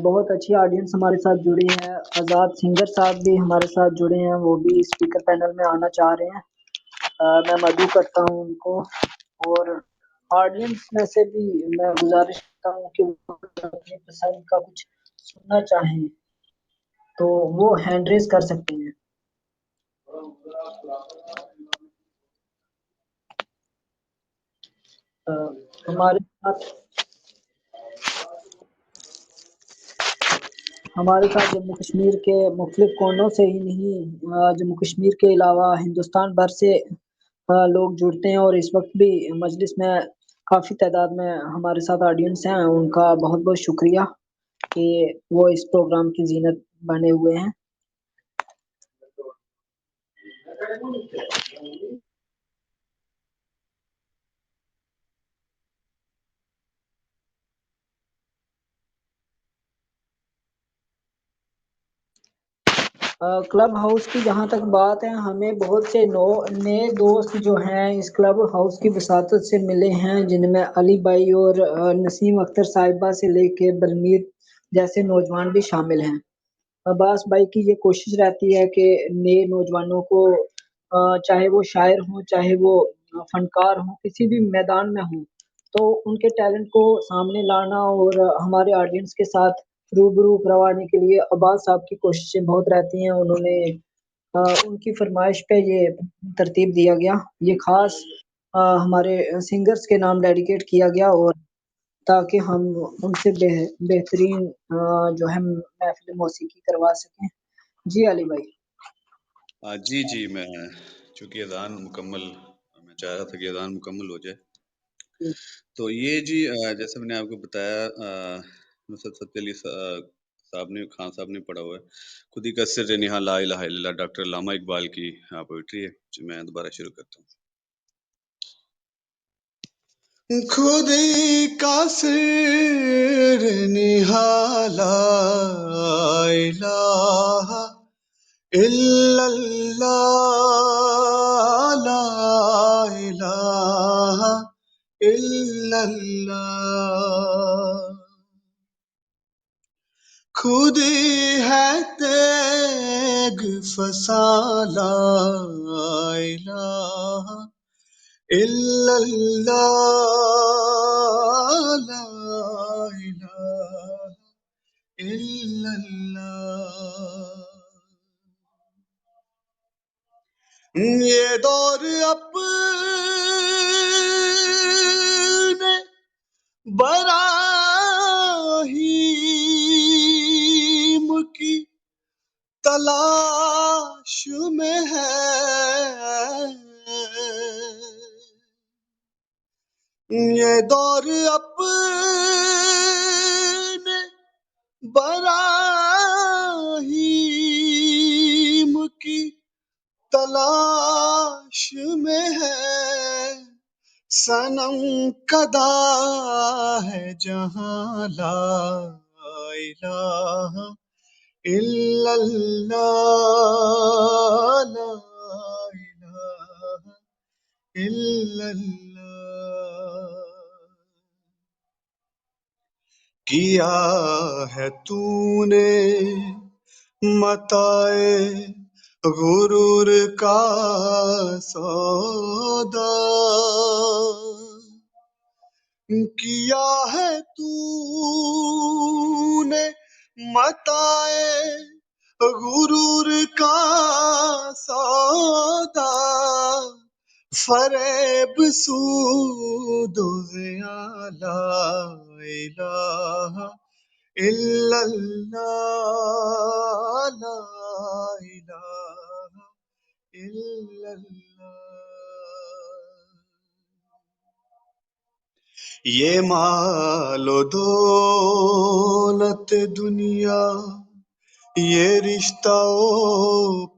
B: بہت اچھی آڈینس ہمارے ساتھ جڑی ہے، آزاد سنگر صاحب بھی ہمارے ساتھ جڑے ہیں، وہ بھی اسپیکر پینل میں آنا چاہ رہے ہیں، میں مدعو کرتا ہوں ان کو، اور آڈینس میں سے بھی میں گزارش کرتا ہوں کہ وہ اپنی پسند کا کچھ سننا چاہیں تو وہ ہینڈ ریز کر سکتے ہیں۔ ہمارے ساتھ ہمارے ساتھ جموں کشمیر کے مختلف کونوں سے ہی نہیں جموں کشمیر کے علاوہ ہندوستان بھر سے لوگ جڑتے ہیں، اور اس وقت بھی مجلس میں کافی تعداد میں ہمارے ساتھ آڈینس ہیں. ان کا بہت بہت شکریہ کہ وہ اس پروگرام کی زینت بنے ہوئے ہیں. کلب ہاؤس کی جہاں تک بات ہے، ہمیں بہت سے نئے دوست جو ہیں اس کلب ہاؤس کی وساطت سے ملے ہیں، جن میں علی بھائی اور نسیم اختر صاحبہ سے لے کے بلمیر جیسے نوجوان بھی شامل ہیں. عباس بھائی کی یہ کوشش رہتی ہے کہ نئے نوجوانوں کو چاہے وہ شاعر ہوں، چاہے وہ فنکار ہوں، کسی بھی میدان میں ہوں، تو ان کے ٹیلنٹ کو سامنے لانا اور ہمارے آڈینس کے ساتھ روبرو کروانے کے لیے عباس صاحب کی کوششیں بہت رہتی ہیں. انہوں نے ان کی فرمائش پہ یہ ترتیب دیا گیا، یہ خاص ہمارے سنگرز کے نام ڈیڈیکیٹ کیا گیا، اور تاکہ ہم ان سے بہترین جو ہے محفل موسیقی کروا سکیں. جی علی بھائی.
D: جی میں چونکہ میں چاہ رہا تھا کہ اذان مکمل ہو جائے، تو یہ جی جیسے میں نے آپ کو بتایا نصرت فتح علی خان صاحب نے پڑھا ہوا ہے خودی کا سر نہا لا الہ الا اللہ، ڈاکٹر علامہ اقبال کی پوئٹری ہے. میں دوبارہ شروع کرتا ہوں. خودی کا سر نہا لا الہ الا اللہ، لا الہ الا اللہ، خودی ہے تیگ فسان، لا الہ الا اللہ، لا الہ الا اللہ. یہ دور اپنے براہیم کی تلاش میں ہے، یہ دور اپنے براہیم کی تلاش میں ہے، صنم کدا ہے جہاں، لا الہ الا اللہ، لا الہ الا اللہ. کیا ہے تو نے متاع غرور کا سودا، کیا ہے تو نے متاع غرور کا سودا، فریب سود و زیاں، لا الہ الا اللہ، لا الہ الا اللہ. یہ مال و دولت دنیا، یہ رشتہ و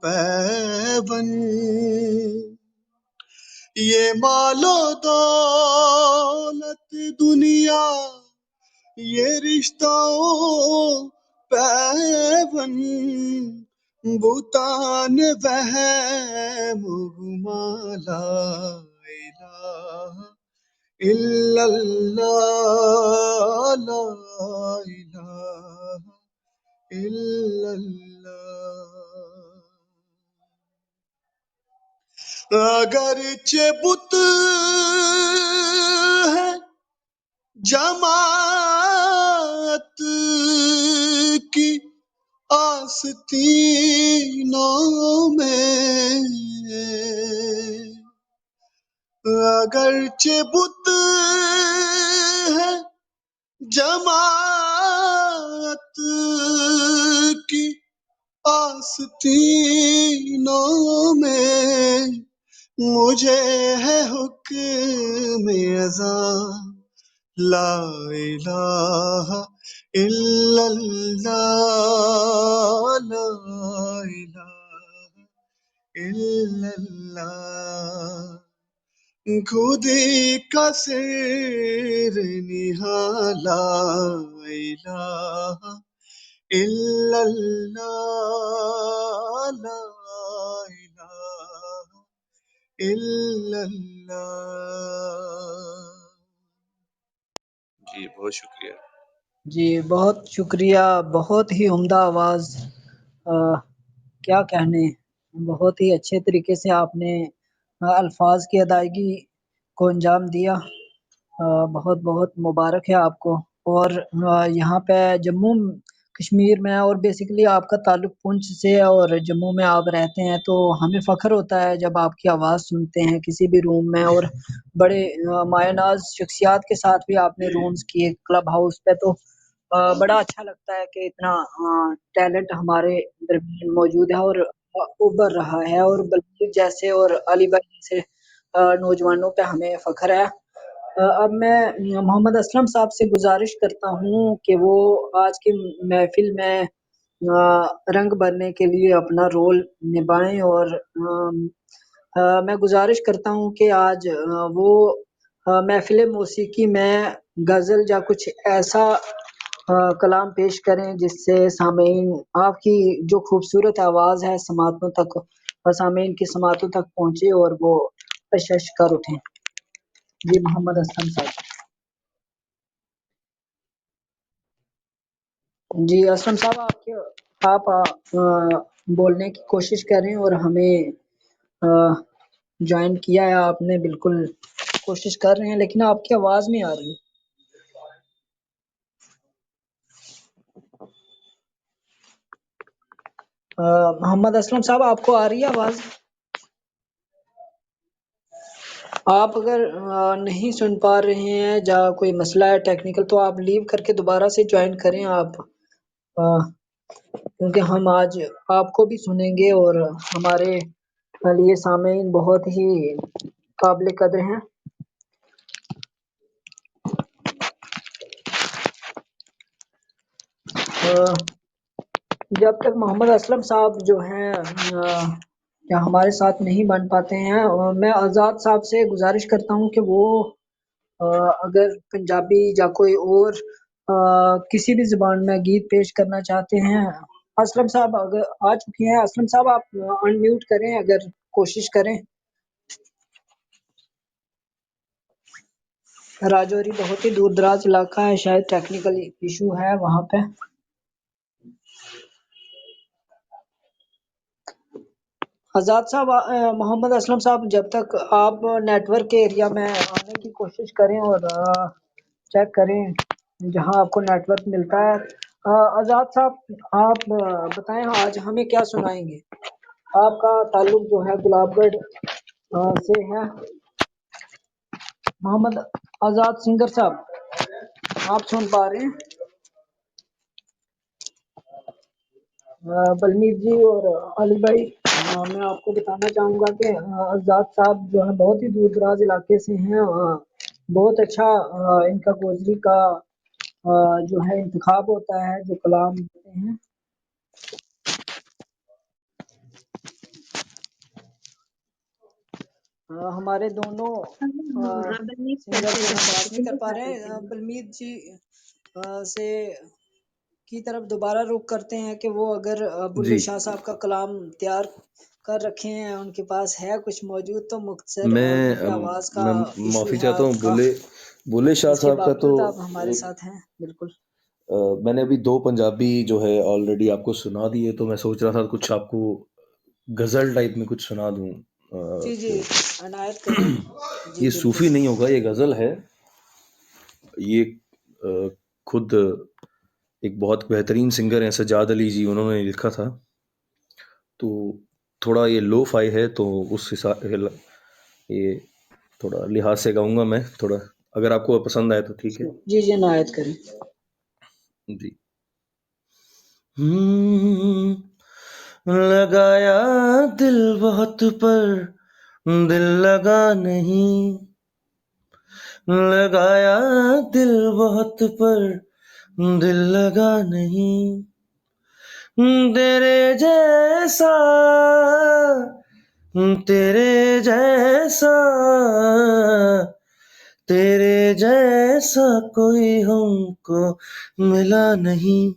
D: پیوند، یہ مال و دولت دنیا، یہ رشتہ و پیوند، بہتان وہم و گما، لا الہ الا اللہ، لا الہ الا اللہ. اگرچہ بت ہے جماعت کی آستینوں میں، اگرچہ بت ہے جماعت آستینوں میں مجھے ہے حکم اذاں لا الہ الا اللہ لا الہ الا اللہ خودی کا سر نہالا الہ الا اللہ لا الہ الا اللہ. جی بہت شکریہ.
B: جی بہت شکریہ، بہت ہی عمدہ آواز، کیا کہنے، بہت ہی اچھے طریقے سے آپ نے الفاظ کی ادائیگی کو انجام دیا، بہت بہت مبارک ہے آپ کو. اور یہاں پہ جموں کشمیر میں، اور بیسیکلی آپ کا تعلق پونچھ سے ہے اور جموں میں آپ رہتے ہیں، تو ہمیں فخر ہوتا ہے جب آپ کی آواز سنتے ہیں کسی بھی روم میں. اور بڑے مایہ ناز شخصیات کے ساتھ بھی آپ نے رومز کیے کلب ہاؤس پہ، تو بڑا اچھا لگتا ہے کہ اتنا ٹیلنٹ ہمارے درمیان موجود ہے اور ابھر رہا ہے. اور بلکہ جیسے اور علی بھائی جیسے نوجوانوں پہ ہمیں فخر ہے. اب میں محمد اسلم صاحب سے گزارش کرتا ہوں کہ وہ آج کی محفل میں رنگ بھرنے کے لیے اپنا رول نبھائیں، اور میں گزارش کرتا ہوں کہ آج وہ محفل موسیقی میں غزل یا کچھ ایسا کلام پیش کریں جس سے سامعین، آپ کی جو خوبصورت آواز ہے سماعتوں تک، سامعین کی سماعتوں تک پہنچے اور وہ اشش کر اٹھیں. جی محمد اسلم صاحب. جی اسلم صاحب، آپ بولنے کی کوشش کریں اور ہمیں جوائن کیا ہے آپ نے، بالکل کوشش کر رہے ہیں لیکن آپ کی آواز نہیں آ رہی. محمد اسلم صاحب، آپ کو آ رہی ہے آواز؟ آپ اگر نہیں سن پا رہے ہیں یا کوئی مسئلہ ہے ٹیکنیکل، تو آپ لیو کر کے دوبارہ سے جوائن کریں آپ، کیونکہ ہم آج آپ کو بھی سنیں گے اور ہمارے لیے سامعین بہت ہی قابل قدر ہیں. جب تک محمد اسلم صاحب جو ہیں یا ہمارے ساتھ نہیں بن پاتے ہیں، میں آزاد صاحب سے گزارش کرتا ہوں کہ وہ اگر پنجابی یا کوئی اور کسی بھی زبان میں گیت پیش کرنا چاہتے ہیں. اسلم صاحب اگر آ چکے ہیں، اسلم صاحب آپ ان میوٹ کریں اگر کوشش کریں. راجوری بہت ہی دور دراز علاقہ ہے، شاید ٹیکنیکل ایشو ہے وہاں پہ. آزاد صاحب، محمد اسلم صاحب جب تک آپ نیٹ ورک کے ایریا میں آنے کی کوشش کریں اور چیک کریں جہاں آپ کو نیٹ ورک ملتا ہے. آزاد صاحب آپ بتائیں آج ہمیں کیا سنائیں گے؟ آپ کا تعلق جو ہے گلاب گڑھ سے ہے. محمد آزاد سنگر صاحب، آپ سن پا رہے ہیں؟ بلمیت جی اور علی بھائی، میں آپ کو بتانا چاہوں گا کہ آزاد صاحب جو ہے بہت ہی دور دراز علاقے سے ہیں. بہت اچھا ان کا گوجری کا جو ہے انتخاب ہوتا ہے جو کلام ہوتے ہیں. ہمارے دونوں
A: بلمیت
B: سنگر
A: کرتے
B: جو
A: ہیں،
B: ہیں بات نہیں کر
A: سنگر
B: پا
A: صاحب
B: رہے
A: کرتے
B: ہیں.
A: ہیں.
B: بلمیت جی سے کی طرف دوبارہ رخ کرتے ہیں کہ وہ اگر بلے
C: جی
B: شاہ صاحب کا کلام تیار کر رکھے ہیں، ان کے پاس ہے کچھ موجود، تو مختصر
C: میں
B: کیونکہ آواز کا
C: میں
B: ایشو
C: معافی
B: ہے
C: چاہتا ہوں.
B: آپ کا،
C: بولے شاہ
B: اس کے
C: صاحب کا تو
B: باوجود آپ ہمارے
C: ایک
B: ساتھ ہیں. بالکل.
C: میں نے ابھی 2 پنجابی جو ہے آلریڈی آپ کو سنا دیے، تو میں سوچ رہا تھا کچھ آپ کو غزل ٹائپ میں کچھ سنا دوں.
B: جی
C: تو
B: عنایت کریں. جی
C: یہ
B: بالکل.
C: صوفی نہیں ہوگا، یہ غزل ہے. یہ خود ایک بہت بہترین سنگر ہیں سجاد علی جی، انہوں نے لکھا تھا. تو تھوڑا یہ لو فائی ہے، تو اس حساب یہ تھوڑا لحاظ سے گاؤں گا میں تھوڑا، اگر آپ کو پسند آئے تو ٹھیک ہے.
B: جی عنایت کریں.
C: جی. لگایا دل بہت پر دل لگا نہیں، لگایا دل بہت پر دل لگا نہیں، تیرے جیسا تیرے جیسا تیرے جیسا کوئی ہم کو ملا نہیں،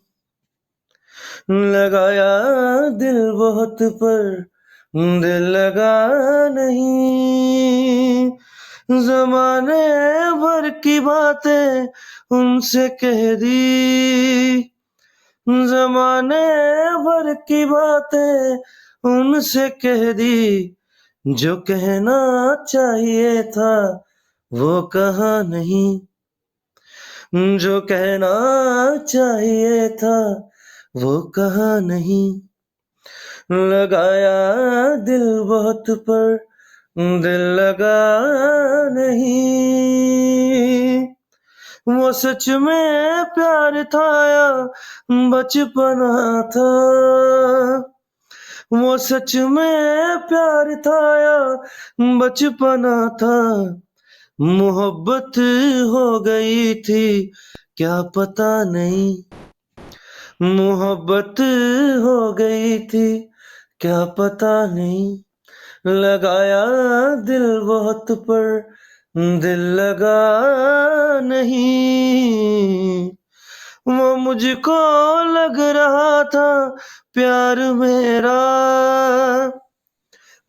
C: لگایا دل بہت پر دل لگا نہیں، زمانے بھر کی باتیں ان سے کہہ دی، زمانے بھر کی باتیں ان سے کہہ دی، جو کہنا چاہیے تھا وہ کہا نہیں، جو کہنا چاہیے تھا وہ کہا نہیں، لگایا دل بہت پر دل لگا نہیں، وہ سچ میں پیار تھا یا بچپنا تھا، وہ سچ میں پیار تھا یا بچپنا تھا، محبت ہو گئی تھی کیا پتہ نہیں، محبت ہو گئی تھی کیا پتہ نہیں، لگایا دل بہت پر دل لگا نہیں، وہ مجھ کو لگ رہا تھا پیار میرا،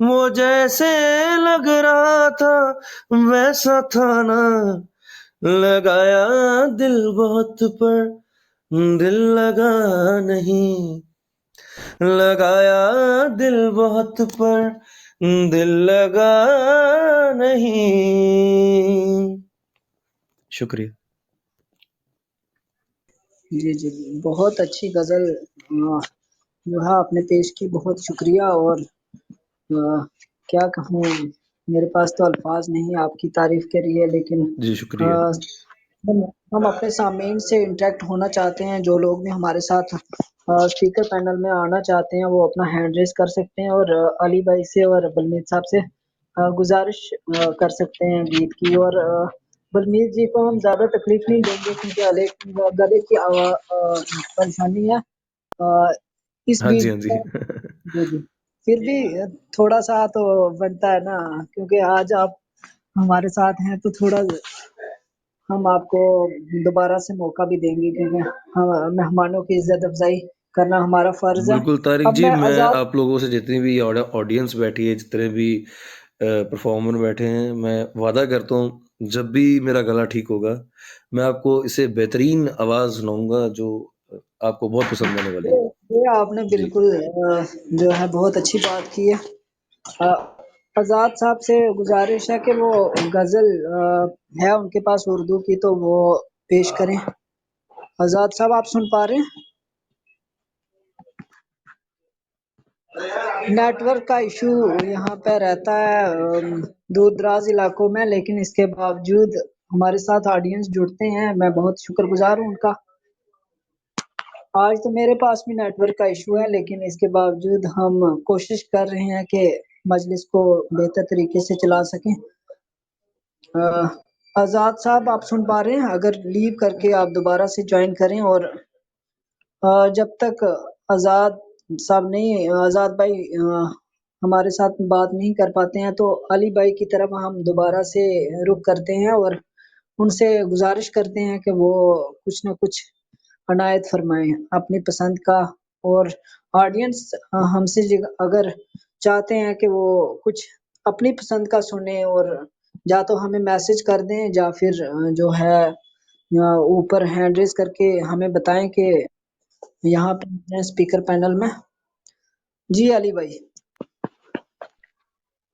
C: وہ جیسے لگ رہا تھا ویسا تھا نا، لگایا دل بہت پر دل لگا نہیں، لگایا دل بہت پر دل لگا نہیں۔ شکریہ۔
B: جی بہت اچھی غزل جو ہے آپ نے پیش کی، بہت شکریہ۔ اور کیا کہوں، میرے پاس تو الفاظ نہیں آپ کی تعریف کے لیے، لیکن
C: جی شکریہ۔
B: ہم اپنے سامعین سے انٹریکٹ ہونا چاہتے ہیں، جو لوگ بھی ہمارے ساتھ اسپیکر پینل میں آنا چاہتے ہیں وہ اپنا ہینڈ ریز کر سکتے ہیں، اور علی بھائی سے اور بلمیت صاحب سے گزارش کر سکتے ہیں گیت کی۔ اور بلمیت جی کو ہم زیادہ تکلیف نہیں دیں گے کیونکہ گلے کی پریشانی ہے اس
C: ہاں
B: بیچ
C: جی ہاں جی۔
B: جی پھر بھی تھوڑا سا تو بنتا ہے نا، کیونکہ آج آپ ہمارے ساتھ ہیں تو تھوڑا ہم آپ کو دوبارہ سے موقع بھی دیں گے، کیونکہ مہمانوں کی عزت افزائی کرنا ہمارا فرض ہے۔
C: بالکل طارق
B: اب
C: جی،
B: میں
C: میں
B: آزاد
C: آپ لوگوں سے جتنی بھی آڈینس بیٹھی ہے، جتنے بھی پرفارمر بیٹھے ہیں، میں وعدہ کرتا ہوں جب بھی میرا گلا ٹھیک ہوگا میں آپ کو اسے بہترین آواز سناؤں گا جو آپ کو بہت پسند آنے والی ہے۔
B: یہ آپ نے
C: جی
B: بالکل جو ہے بہت اچھی بات کی ہے۔ آزاد صاحب سے گزارش ہے کہ وہ غزل ہے ان کے پاس اردو کی تو وہ پیش کریں۔ آزاد صاحب آپ سن پا رہے ہیں؟ نیٹ ورک کا ایشو یہاں پہ رہتا ہے دور دراز علاقوں میں، لیکن اس کے باوجود ہمارے ساتھ آڈینس جڑتے ہیں، میں بہت شکر گزار ہوں ان کا۔ آج تو میرے پاس بھی نیٹ ورک کا ایشو ہے، لیکن اس کے باوجود ہم کوشش کر رہے ہیں کہ مجلس کو بہتر طریقے سے چلا سکیں۔ آزاد صاحب آپ سن پا رہے ہیں؟ اگر لیو کر کے آپ دوبارہ سے جوائن کریں، اور جب تک آزاد صاحب نہیں، آزاد بھائی ہمارے ساتھ بات نہیں کر پاتے ہیں تو علی بھائی کی طرف ہم دوبارہ سے رخ کرتے ہیں اور ان سے گزارش کرتے ہیں کہ وہ کچھ نہ کچھ عنایت فرمائیں اپنی پسند کا۔ اور آڈینس ہم سے اگر چاہتے ہیں کہ وہ کچھ اپنی پسند کا سنیں، اور یا تو ہمیں میسج کر دیں یا پھر جو ہے اوپر ہینڈ ریز کر کے ہمیں بتائیں کہ یہاں پہ اسپیکر پینل میں۔ جی علی بھائی۔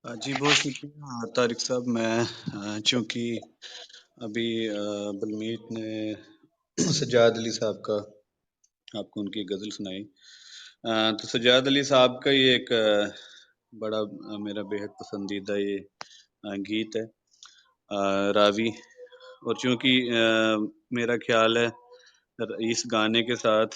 D: جی بہت شکریہ طارق صاحب۔ میں چونکہ ابھی بلمیت نے سجاد علی صاحب کا آپ کو ان کی غزل سنائی، تو سجاد علی صاحب کا یہ ایک بڑا میرا بےحد پسندیدہ یہ گیت ہے راوی، اور چونکہ میرا خیال ہے اس گانے کے ساتھ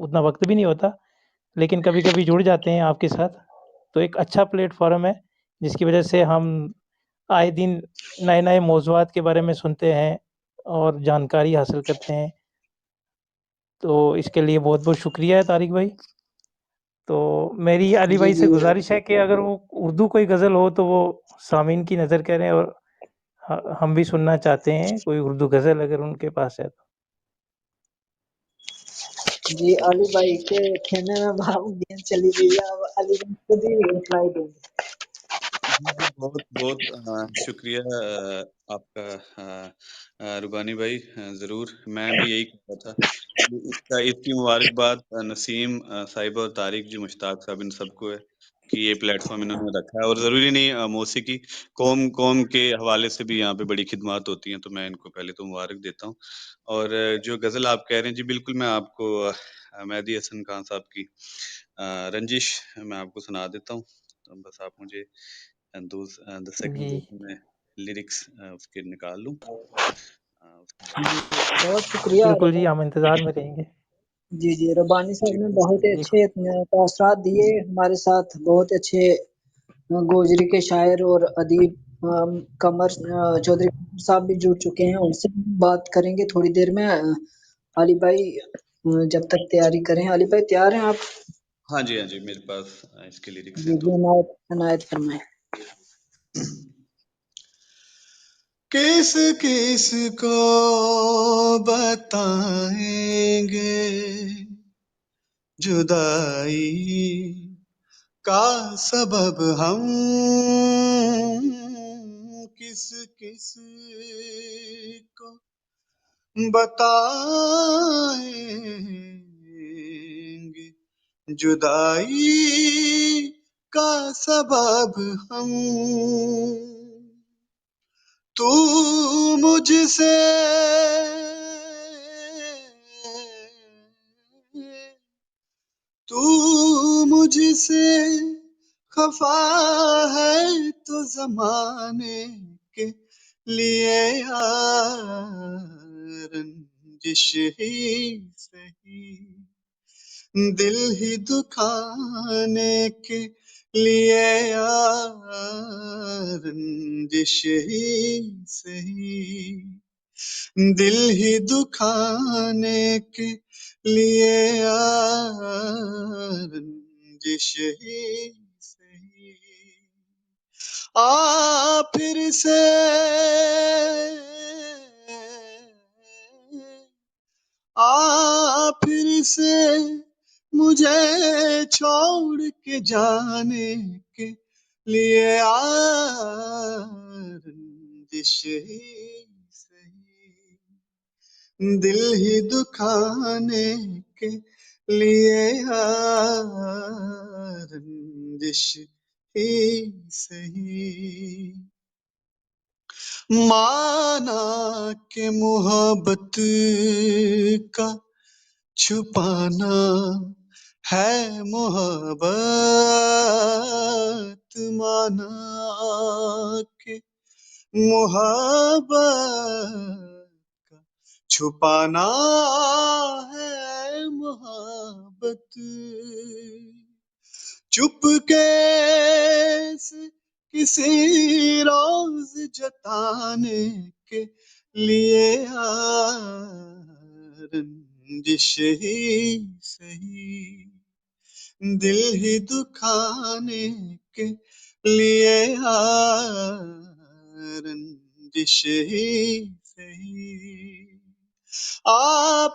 E: اتنا وقت بھی نہیں ہوتا، لیکن کبھی کبھی جڑ جاتے ہیں آپ کے ساتھ، تو ایک اچھا پلیٹ فارم ہے جس کی وجہ سے ہم آئے دن نئے نئے موضوعات کے بارے میں سنتے ہیں اور جانکاری حاصل کرتے ہیں. تو اس کے لیے بہت بہت شکریہ ہے طارق بھائی. تو میری علی
B: جی
E: بھائی سے
B: جی
E: گزارش ہے کہ اگر وہ اردو کوئی غزل ہو تو وہ سامعین کی نظر کریں، اور ہم بھی سننا چاہتے ہیں کوئی اردو غزل اگر ان کے پاس ہے تو.
B: جی علی بھائی کے کھینے میں بھاؤ گیند چلی گئی ہے، اب علی بھائی خود ہی رپلائی دیں گے.
D: جی، بہت بہت شکریہ آپ کا ربانی بھائی. ضرور میں بھی یہی کہہ رہا تھا اس کی مبارکباد نسیم صاحبہ اور طارق جی، مشتاق صاحب، ان سب کو ہے کہ یہ پلیٹ فارم انہوں نے رکھا ہے. اور ضروری نہیں موسیقی، قوم کے حوالے سے بھی یہاں پہ بڑی خدمات ہوتی ہیں، تو میں ان کو پہلے تو مبارک دیتا ہوں. اور جو غزل آپ کہہ رہے ہیں، جی بالکل، میں آپ کو مہدی حسن خان صاحب کی رنجش میں آپ کو سنا دیتا ہوں. بس آپ مجھے the second
E: جی
D: میں لیرکس اس کے نکال لوں.
B: بہت شکریہ
E: بالکل جی، ہم انتظار میں رہیں گے.
B: جی جی ربانی صاحب
D: جی
B: نے بہت ہی
E: جی
B: اچھے تاثرات دیے ہمارے ساتھ، بہت اچھے گوجری کے شاعر اور ادیب قمر چودھری صاحب بھی جڑ چکے ہیں، ان سے بھی بات کریں گے تھوڑی دیر میں. علی بھائی جب تک تیاری کریں. علی بھائی تیار ہیں آپ؟
D: ہاں جی، ہاں جی، میرے پاس اس کے لیرکس
B: جی
D: ہیں.
B: جی
D: تو
B: عنایت فرمائیں.
D: کس کو بتائیں گے جدائی کا سبب ہم، کس کو بتائیں گے جدائی کا سبب ہم. تو مجھ سے خفا ہے تو زمانے کے لیے رنجش ہی سہی، دل ہی دکھانے کے لیے رنجش ہی سہی، دل ہی دکھانے کے لیے رنجش ہی سہی. پھر سے پھر سے مجھے چھوڑ کے جانے کے لیے رنجش ہی سہی، دل ہی دکھانے کے لیے رنجش ہی سہی. مانا کہ محبت کا چھپانا ہے محبت، مانا کہ محبت کا چھپانا ہے محبت، چپکے سے کسی روز جتانے کے لیے رنجش ہی سہی، دل ہی دکھانے کے لیے رنجش ہی سہی.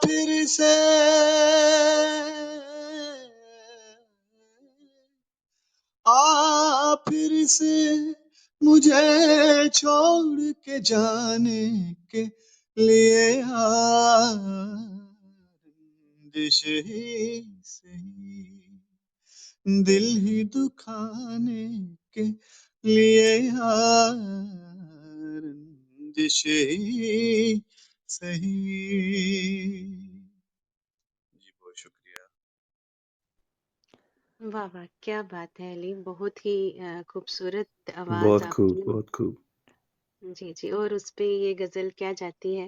D: پھر سے پھر سے مجھے چھوڑ کے جانے کے لیے رنجش ہی سہی، دل ہی دکھانے کے لیے رنجش ہی سہی. جی بہت شکریہ.
A: واہ واہ، کیا بات ہے علی، بہت ہی خوبصورت آواز
C: بہت
A: آپ
C: خوب،
A: کی.
C: بہت خوب.
A: جی جی، اور اس پہ یہ غزل کیا جاتی ہے؟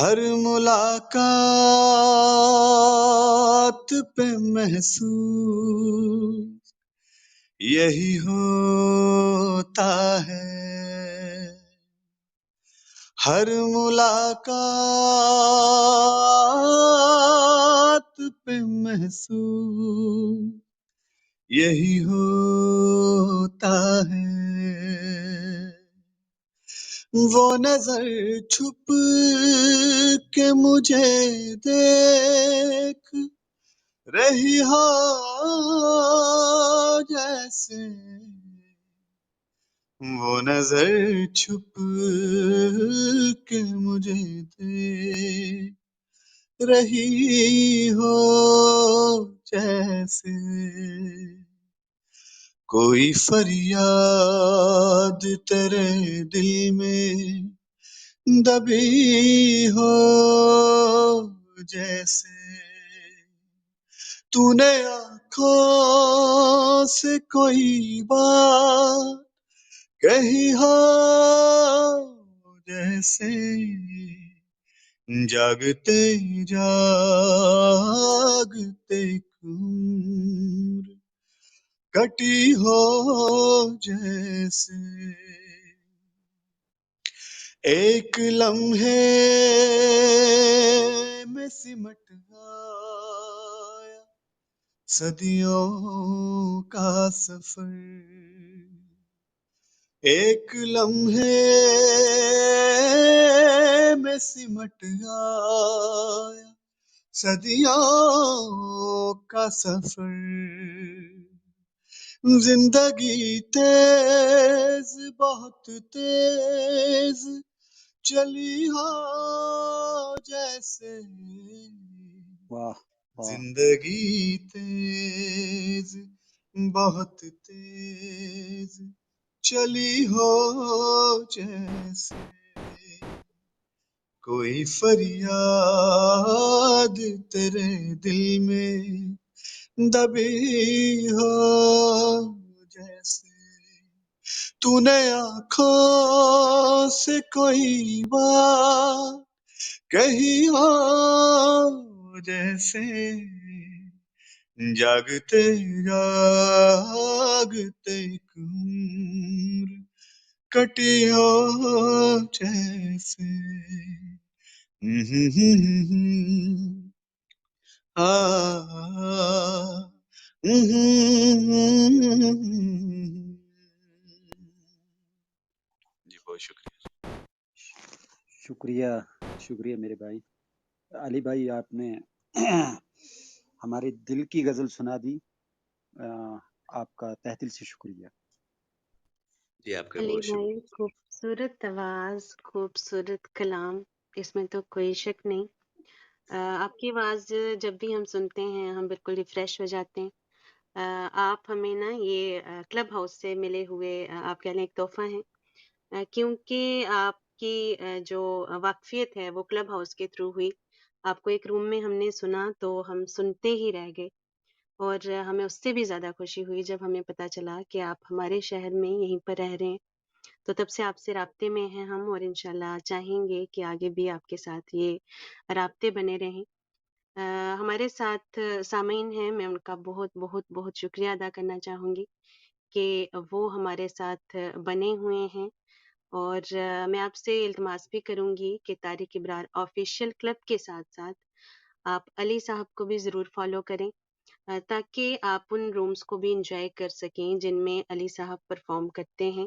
D: ہر ملاقات پہ محسوس یہی ہوتا ہے، ہر ملاقات پہ محسوس یہی ہوتا ہے، وہ نظر چھپ کے مجھے دیکھ رہی ہو جیسے، وہ نظر چھپ کے مجھے دیکھ رہی ہو جیسے، کوئی فریاد تیرے دل میں دبی ہو جیسے، تو نے آنکھوں سے کوئی بات کہی ہو جیسے، جاگتے جاگتے عمر کٹی ہو جیسے، ایک لمحے میں سمٹ گیا صدیوں کا سفر، ایک لمحے میں سمٹ گیا صدیوں کا سفر، زندگی تیز بہت تیز چلی ہو جیسے،
F: واہ واہ،
D: زندگی تیز بہت تیز چلی ہو جیسے، کوئی فریاد تیرے دل میں دبی ہو جیسے، تو نے آنکھوں سے کوئی بات کہی ہو جیسے، جاگتے جاگتے عمر کٹی ہو جیسے، آ جی بہت شکریہ۔
F: شکریہ شکریہ میرے بھائی علی بھائی، آپ نے ہمارے دل کی غزل سنا دی، آپ کا تہ دل سے شکریہ۔
C: جی آپ کا
A: علی
C: بہت
A: بھائی،
C: شکریہ۔
A: خوبصورت آواز، خوبصورت کلام، اس میں تو کوئی شک نہیں۔ آپ کی آواز جب بھی ہم سنتے ہیں ہم بالکل ریفریش ہو جاتے ہیں۔ آپ ہمیں نا یہ کلب ہاؤس سے ملے ہوئے آپ کہہ لیں ایک تحفہ ہیں، کیونکہ آپ کی جو واقفیت ہے وہ کلب ہاؤس کے تھرو ہوئی۔ آپ کو ایک روم میں ہم نے سنا تو ہم سنتے ہی رہ گئے، اور ہمیں اس سے بھی زیادہ خوشی ہوئی جب ہمیں پتہ چلا کہ آپ ہمارے شہر میں یہیں پر رہ رہے ہیں۔ تو تب سے آپ سے رابطے میں ہیں ہم، اور انشاءاللہ چاہیں گے کہ آگے بھی آپ کے ساتھ یہ رابطے بنے رہیں۔ ہمارے ساتھ سامعین ہیں، میں ان کا بہت بہت بہت شکریہ ادا کرنا چاہوں گی کہ وہ ہمارے ساتھ بنے ہوئے ہیں، اور میں آپ سے التماس بھی کروں گی کہ طارق ابرار آفیشیل کلب کے ساتھ ساتھ آپ علی صاحب کو بھی ضرور فالو کریں، تاکہ آپ ان رومز کو بھی انجوائے کر سکیں جن میں علی صاحب پرفارم کرتے ہیں۔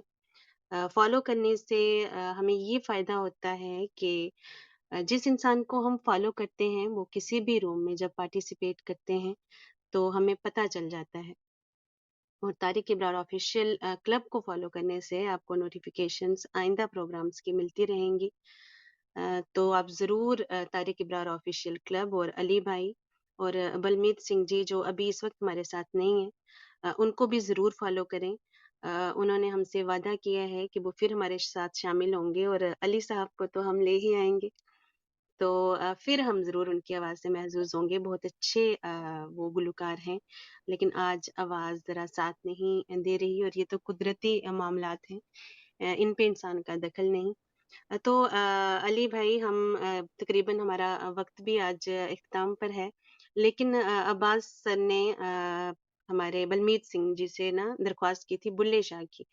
A: فالو کرنے سے ہمیں یہ فائدہ ہوتا ہے کہ جس انسان کو ہم فالو کرتے ہیں وہ کسی بھی روم میں جب پارٹیسپیٹ کرتے ہیں تو ہمیں پتہ چل جاتا ہے، اور طارق ابرار آفیشیل کلب کو فالو کرنے سے آپ کو نوٹیفیکیشنز آئندہ پروگرامز کی ملتی رہیں گی۔ تو آپ ضرور طارق ابرار آفیشیل کلب اور علی بھائی اور بلمیت سنگھ جی جو ابھی اس وقت ہمارے ساتھ نہیں ہیں، ان کو بھی ضرور فالو کریں۔ انہوں نے ہم سے وعدہ کیا ہے کہ وہ پھر ہمارے ساتھ شامل ہوں گے، اور علی صاحب کو تو ہم لے ہی آئیں گے، تو پھر ہم ضرور ان کی آواز سے محظوظ ہوں گے۔ بہت اچھے وہ گلوکار ہیں، لیکن آج آواز ذرا ساتھ نہیں دے رہی، اور یہ تو قدرتی معاملات ہیں، ان پہ انسان کا دخل نہیں۔ تو علی بھائی ہم تقریباً ہمارا وقت بھی آج اختتام پر ہے، لیکن عباس سر نے ہمارے بلمیت سنگھ جی سے نا درخواست کی تھی بلے شاہ کی،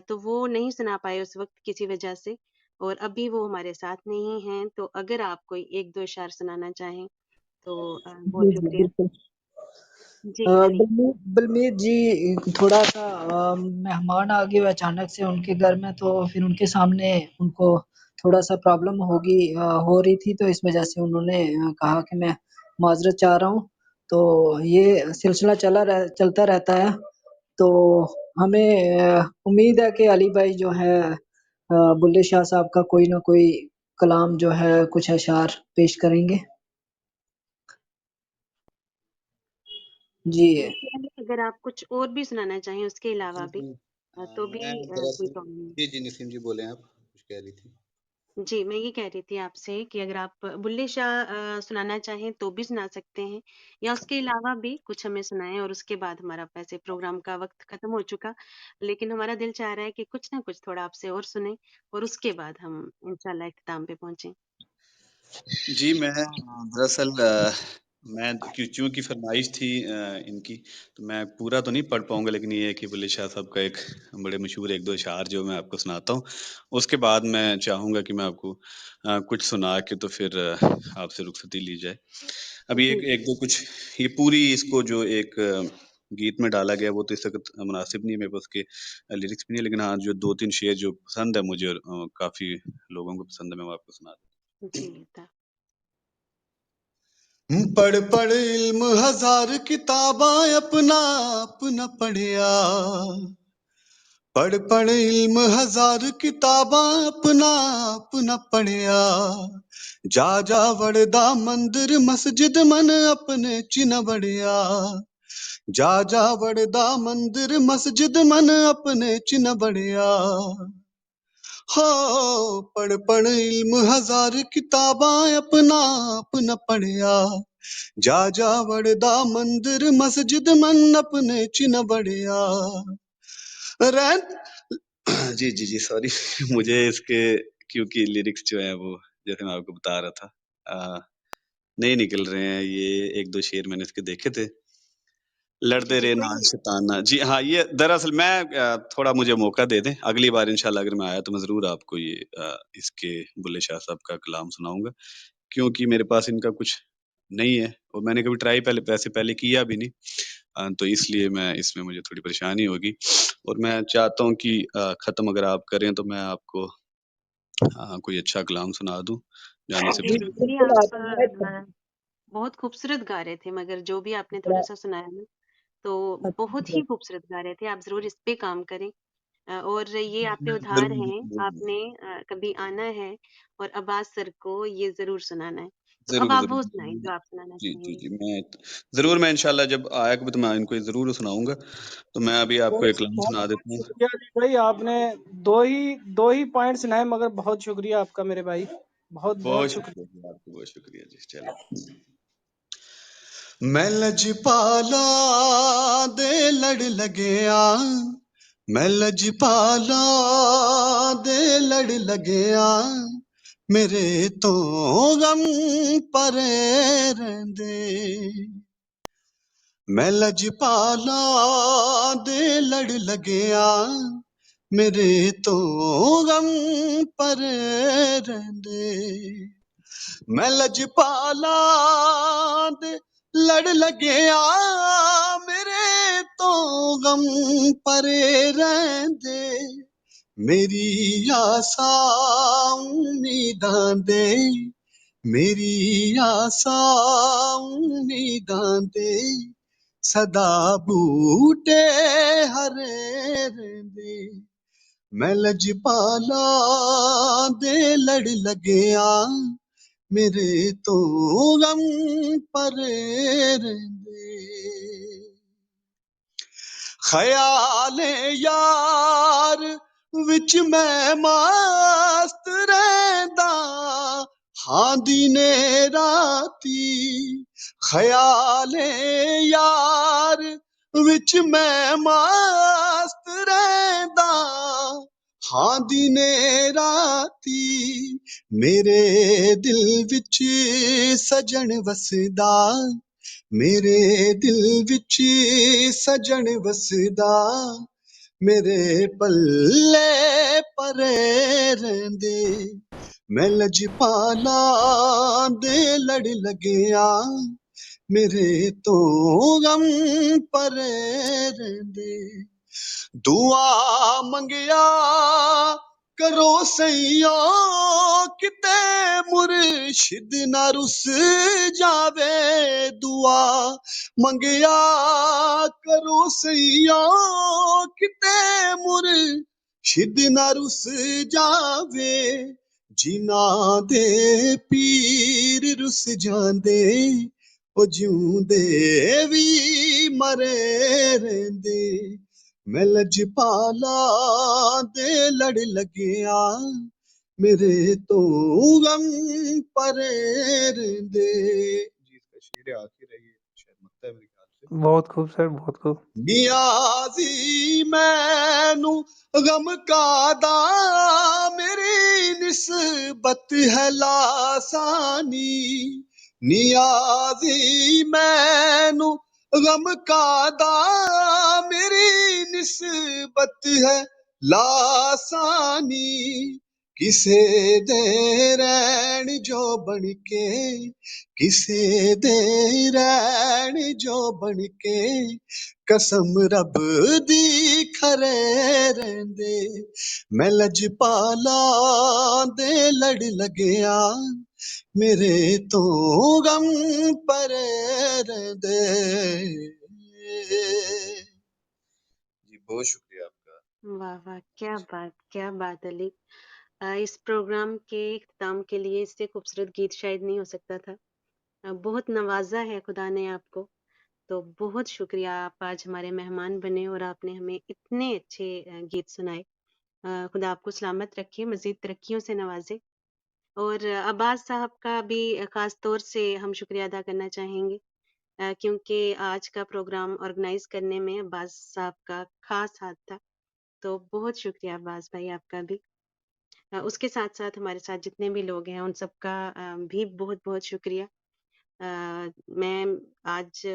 A: تو وہ نہیں سنا پائے اس وقت کسی وجہ سے، اور ابھی وہ ہمارے ساتھ نہیں ہیں، تو اگر آپ کوئی ایک دو اشعار سنانا چاہیں تو بہت
B: جی
A: شکریہ.
B: بالکل.
A: جی علی.
B: بلمیت جی تھوڑا سا مہمان آ گئے اچانک سے ان کے گھر میں، تو پھر ان کے سامنے ان کو تھوڑا سا پرابلم ہو رہی تھی، تو اس وجہ سے انہوں نے کہا کہ میں معذرت چاہ رہا ہوں. تو یہ سلسلہ چلتا رہتا ہے. تو ہمیں امید ہے کہ علی بھائی جو ہے بلے شاہ صاحب کا کوئی نہ کوئی کلام جو ہے کچھ اشعار پیش کریں گے. جی
A: علی، اگر آپ کچھ اور بھی سنانا چاہیں اس کے علاوہ بھی تو بھی
G: میں
A: کوئی
G: دراصل
A: پرابلم نہیں.
G: جی نسیم جی بولیں، آپ کچھ کہہ رہی تھی.
A: جی میں یہ کہہ رہی تھی آپ سے کہ اگر آپ بلے شاہ سنانا چاہیں تو بھی سنا سکتے ہیں، یا اس کے علاوہ بھی کچھ ہمیں سنائیں، اور اس کے بعد ہمارا ویسے پروگرام کا وقت ختم ہو چکا، لیکن ہمارا دل چاہ رہا ہے کہ کچھ نہ کچھ تھوڑا آپ سے اور سنیں، اور اس کے بعد ہم انشاءاللہ اختتام پہ پہنچیں.
G: جی میں دراصل میں چونکہ فرمائش تھی ان کی، تو میں پورا تو نہیں پڑھ پاؤں گا، لیکن یہ ہے کہ بلے شاہ صاحب کا ایک بڑے مشہور ایک دو اشعار جو میں آپ کو سناتا ہوں. اس کے بعد میں چاہوں گا کہ میں آپ کو کچھ سنا کے تو پھر آپ سے رخصتی لی جائے. ابھی
A: جی
G: ایک دو کچھ، یہ پوری اس کو جو ایک گیت میں ڈالا گیا وہ تو اس وقت مناسب نہیں ہے میرے پاس کے لیرکس بھی نہیں، لیکن ہاں جو دو تین شعر جو پسند ہے مجھے اور کافی لوگوں کو پسند ہے، میں وہ آپ کو سنا دوں.
A: جی
G: پڑھ پڑھ علم ہزار کتاباں اپنا اپنا پڑھیا، پڑھ پڑھ علم ہزار کتاباں اپنا اپنا پڑھیا، جا جا وڑدا مندر مسجد من اپنے چن بڑھیا، جا جا وڑدا مندر مسجد من اپنے چن بڑھیا، ہو پڑھ پڑھ علم ہزار کتاباں اپنا اپنا پڑھیا، جا جا وڑدا مندر مسجد من اپنے چن بڑھیا. رہن جی سوری مجھے اس کے کیونکہ لیرکس جو ہیں وہ جیسے میں آپ کو بتا رہا تھا نہیں نکل رہے ہیں. یہ ایک دو شعر میں نے اس کے دیکھے تھے. لڑتے
A: جی
G: رہے
A: کوئی
G: نال شیطانہ. جی ہاں، یہ دراصل میں تھوڑا مجھے موقع دے دیں اگلی بار انشاءاللہ اگر میں آیا تو میں ضرور آپ کو یہ اس کے بلے شاہ صاحب کا کلام سناؤں گا، کیونکہ میرے پاس ان کا کچھ نہیں ہے اور میں نے کبھی ٹرائی پہلے کیا بھی نہیں، تو اس لیے اس میں مجھے تھوڑی پریشانی ہوگی. اور میں چاہتا ہوں کہ ختم اگر آپ کریں تو میں آپ کو کوئی اچھا کلام سنا دوں جانے سے
A: جی
G: پہلے.
A: علی، آپ بہت خوبصورت گا رہے تھے، مگر جو بھی آپ نے تھوڑا سا سنایا نا تو بہت ہی خوبصورت گا رہے تھے. آپ ضرور اس پہ کام کریں، اور یہ آپ پہ ادھار ہیں، آپ نے کبھی آنا ہے اور عباس سر کو یہ ضرور سنانا ہے. تو اب
G: ضرور
A: آپ وہ سنائیں
G: ضرور
A: جو آپ سنانا چاہیں گے.
G: جی میں انشاءاللہ جب آیا کبھی تو میں ان کو ضرور سناؤں گا. تو میں ابھی آپ کو ایک کلام
H: بہت
G: سنا
H: بہت
G: دیتا ہوں.
H: شکریہ علی بھائی، آپ نے دو ہی پوائنٹ سنائے، مگر بہت شکریہ آپ کا میرے بھائی، بہت
G: بہت
H: شکریہ.
G: شکریہ جی، آپ کو بہت شکریہ جی. چلے میں لجپالا دے لڑ لگیا، میں لجپالا دے لڑ لگیا، میرے تو غم پرے رہندے، میں لجپالا دے لڑ لگیا، میرے تو غم پرے رہندے، میں لجپالا دے لڑ لگیا، میرے تو غم پرے رہندے، میری آسا امیداں دے، میری آسا امیداں دے، سدا بوٹے ہرے رہندے، میں لجپالا دے لڑ لگیا، میرے تو غم پرے رہندے، خیال یار وچ میں مست رہندا، ہاں دینے راتی، خیال یار وچ میں مست رہندا، ہاں دینے راتی میرے دل وچ سجن وسدا، میرے دل وچ سجن وسدا، میرے پلے پرے رہندے، میں لجپالا دے لڑ لگیا، میرے تو غم پرے رہندے، دعا منگیا کرو سیو کتے مرشد نہ رس جاوے، دعا منگیا کرو سیو کتے مرشد نہ رس جاوے، جنا دے پیر رس جاندے او جیوندے وی مرے رہندے، میں لجپالا دے لڑ لگیا، میرے تو غم پرے رہندے۔ جی اس کا شعر آخر ہے، یہ شاید مکتا ہے میرے خیال سے۔
E: بہت خوب سر، بہت خوب.
G: نیازی مینو غم کا دا میری نسبت ہے لاسانی، نیازی مینو غم کا دا میری نسبت ہے لاسانی، کسے دے رین جو بن کے، کسے دے رین جو بن کے، قسم رب دی کھرے رہندے، میں لجپالا دے لڑ لگیا، میرے تو غم پرے رہندے۔ جی بہت شکریہ آپ کا۔
A: واہ واہ، کیا بات علی! اس پروگرام کے اختتام کے لیے اس سے خوبصورت گیت شاید نہیں ہو سکتا تھا۔ بہت نوازا ہے خدا نے آپ کو، تو بہت شکریہ، آپ آج ہمارے مہمان بنے اور آپ نے ہمیں اتنے اچھے گیت سنائے۔ خدا آپ کو سلامت رکھے، مزید ترقیوں سے نوازے۔ اور عباس صاحب کا بھی خاص طور سے ہم شکریہ ادا کرنا چاہیں گے، کیونکہ آج کا پروگرام آرگنائز کرنے میں عباس صاحب کا خاص ہاتھ تھا، تو بہت شکریہ عباس بھائی آپ کا بھی۔ اس کے ساتھ ساتھ ہمارے ساتھ جتنے بھی لوگ ہیں ان سب کا بھی بہت بہت شکریہ۔ میں آج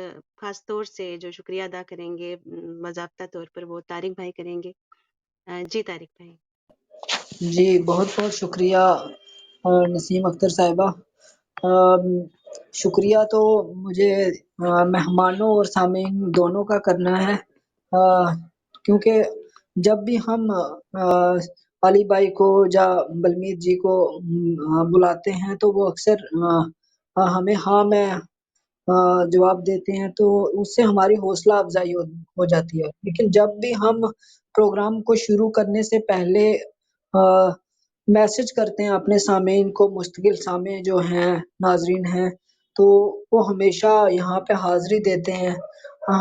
A: خاص طور سے جو شکریہ ادا کریں گے باضابطہ طور پر وہ طارق بھائی کریں گے۔ جی طارق بھائی۔
B: جی بہت بہت شکریہ نسیم اختر صاحبہ۔ شکریہ تو مجھے مہمانوں اور سامعین دونوں کا کرنا ہے، کیونکہ جب بھی ہم علی بھائی کو یا بلمیت جی کو بلاتے ہیں تو وہ اکثر ہمیں ہاں میں جواب دیتے ہیں، تو اس سے ہماری حوصلہ افزائی ہو جاتی ہے۔ لیکن جب بھی ہم پروگرام کو شروع کرنے سے پہلے میسج کرتے ہیں اپنے سامعین کو، مستقل سامع جو ہیں، ناظرین ہیں، تو وہ ہمیشہ یہاں پہ حاضری دیتے ہیں۔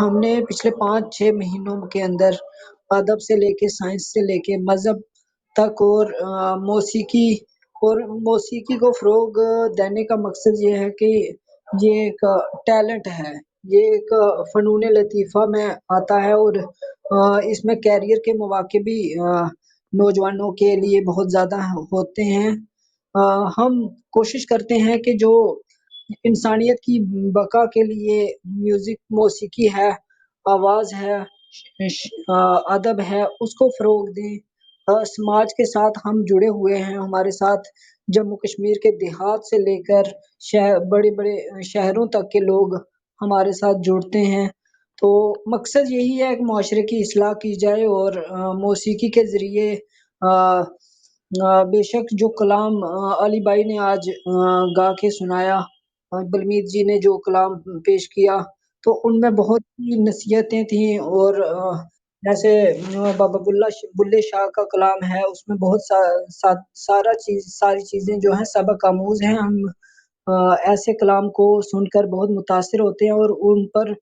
B: ہم نے پچھلے 5-6 مہینوں کے اندر ادب سے لے کے سائنس سے لے کے مذہب تک اور موسیقی کو فروغ دینے کا مقصد یہ ہے کہ یہ ایک ٹیلنٹ ہے، یہ ایک فنون لطیفہ میں آتا ہے، اور اس میں کیریئر کے مواقع بھی نوجوانوں کے لیے بہت زیادہ ہوتے ہیں۔ ہم کوشش کرتے ہیں کہ جو انسانیت کی بقا کے لیے موسیقی ہے، آواز ہے، ادب ہے، اس کو فروغ دیں۔ سماج کے ساتھ ہم جڑے ہوئے ہیں، ہمارے ساتھ جموں کشمیر کے دیہات سے لے کر بڑے بڑے شہروں تک کے لوگ ہمارے ساتھ جڑتے ہیں، تو مقصد یہی ہے کہ معاشرے کی اصلاح کی جائے، اور موسیقی کے ذریعے بے شک جو کلام علی بھائی نے آج گا کے سنایا، بلمیت جی نے جو کلام پیش کیا، تو ان میں بہت ہی نصیحتیں تھیں، اور جیسے بابا بلے شاہ کا کلام ہے، اس میں بہت ساری چیزیں جو ہیں سبق آموز ہیں۔ ہم ایسے کلام کو سن کر بہت متاثر ہوتے ہیں اور ان پر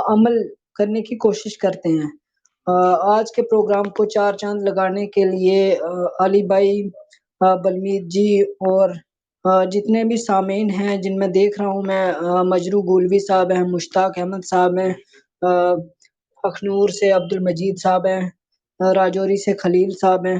B: عمل کرنے کی کوشش کرتے ہیں۔ آج کے پروگرام کو چار چاند لگانے کے لیے علی بھائی، بلمیت جی اور جتنے بھی سامعین ہیں، جن میں دیکھ رہا ہوں میں مجروح گولوی صاحب ہیں، مشتاق احمد صاحب ہیں، اخنور سے عبد المجید صاحب ہیں، راجوری سے خلیل صاحب ہیں،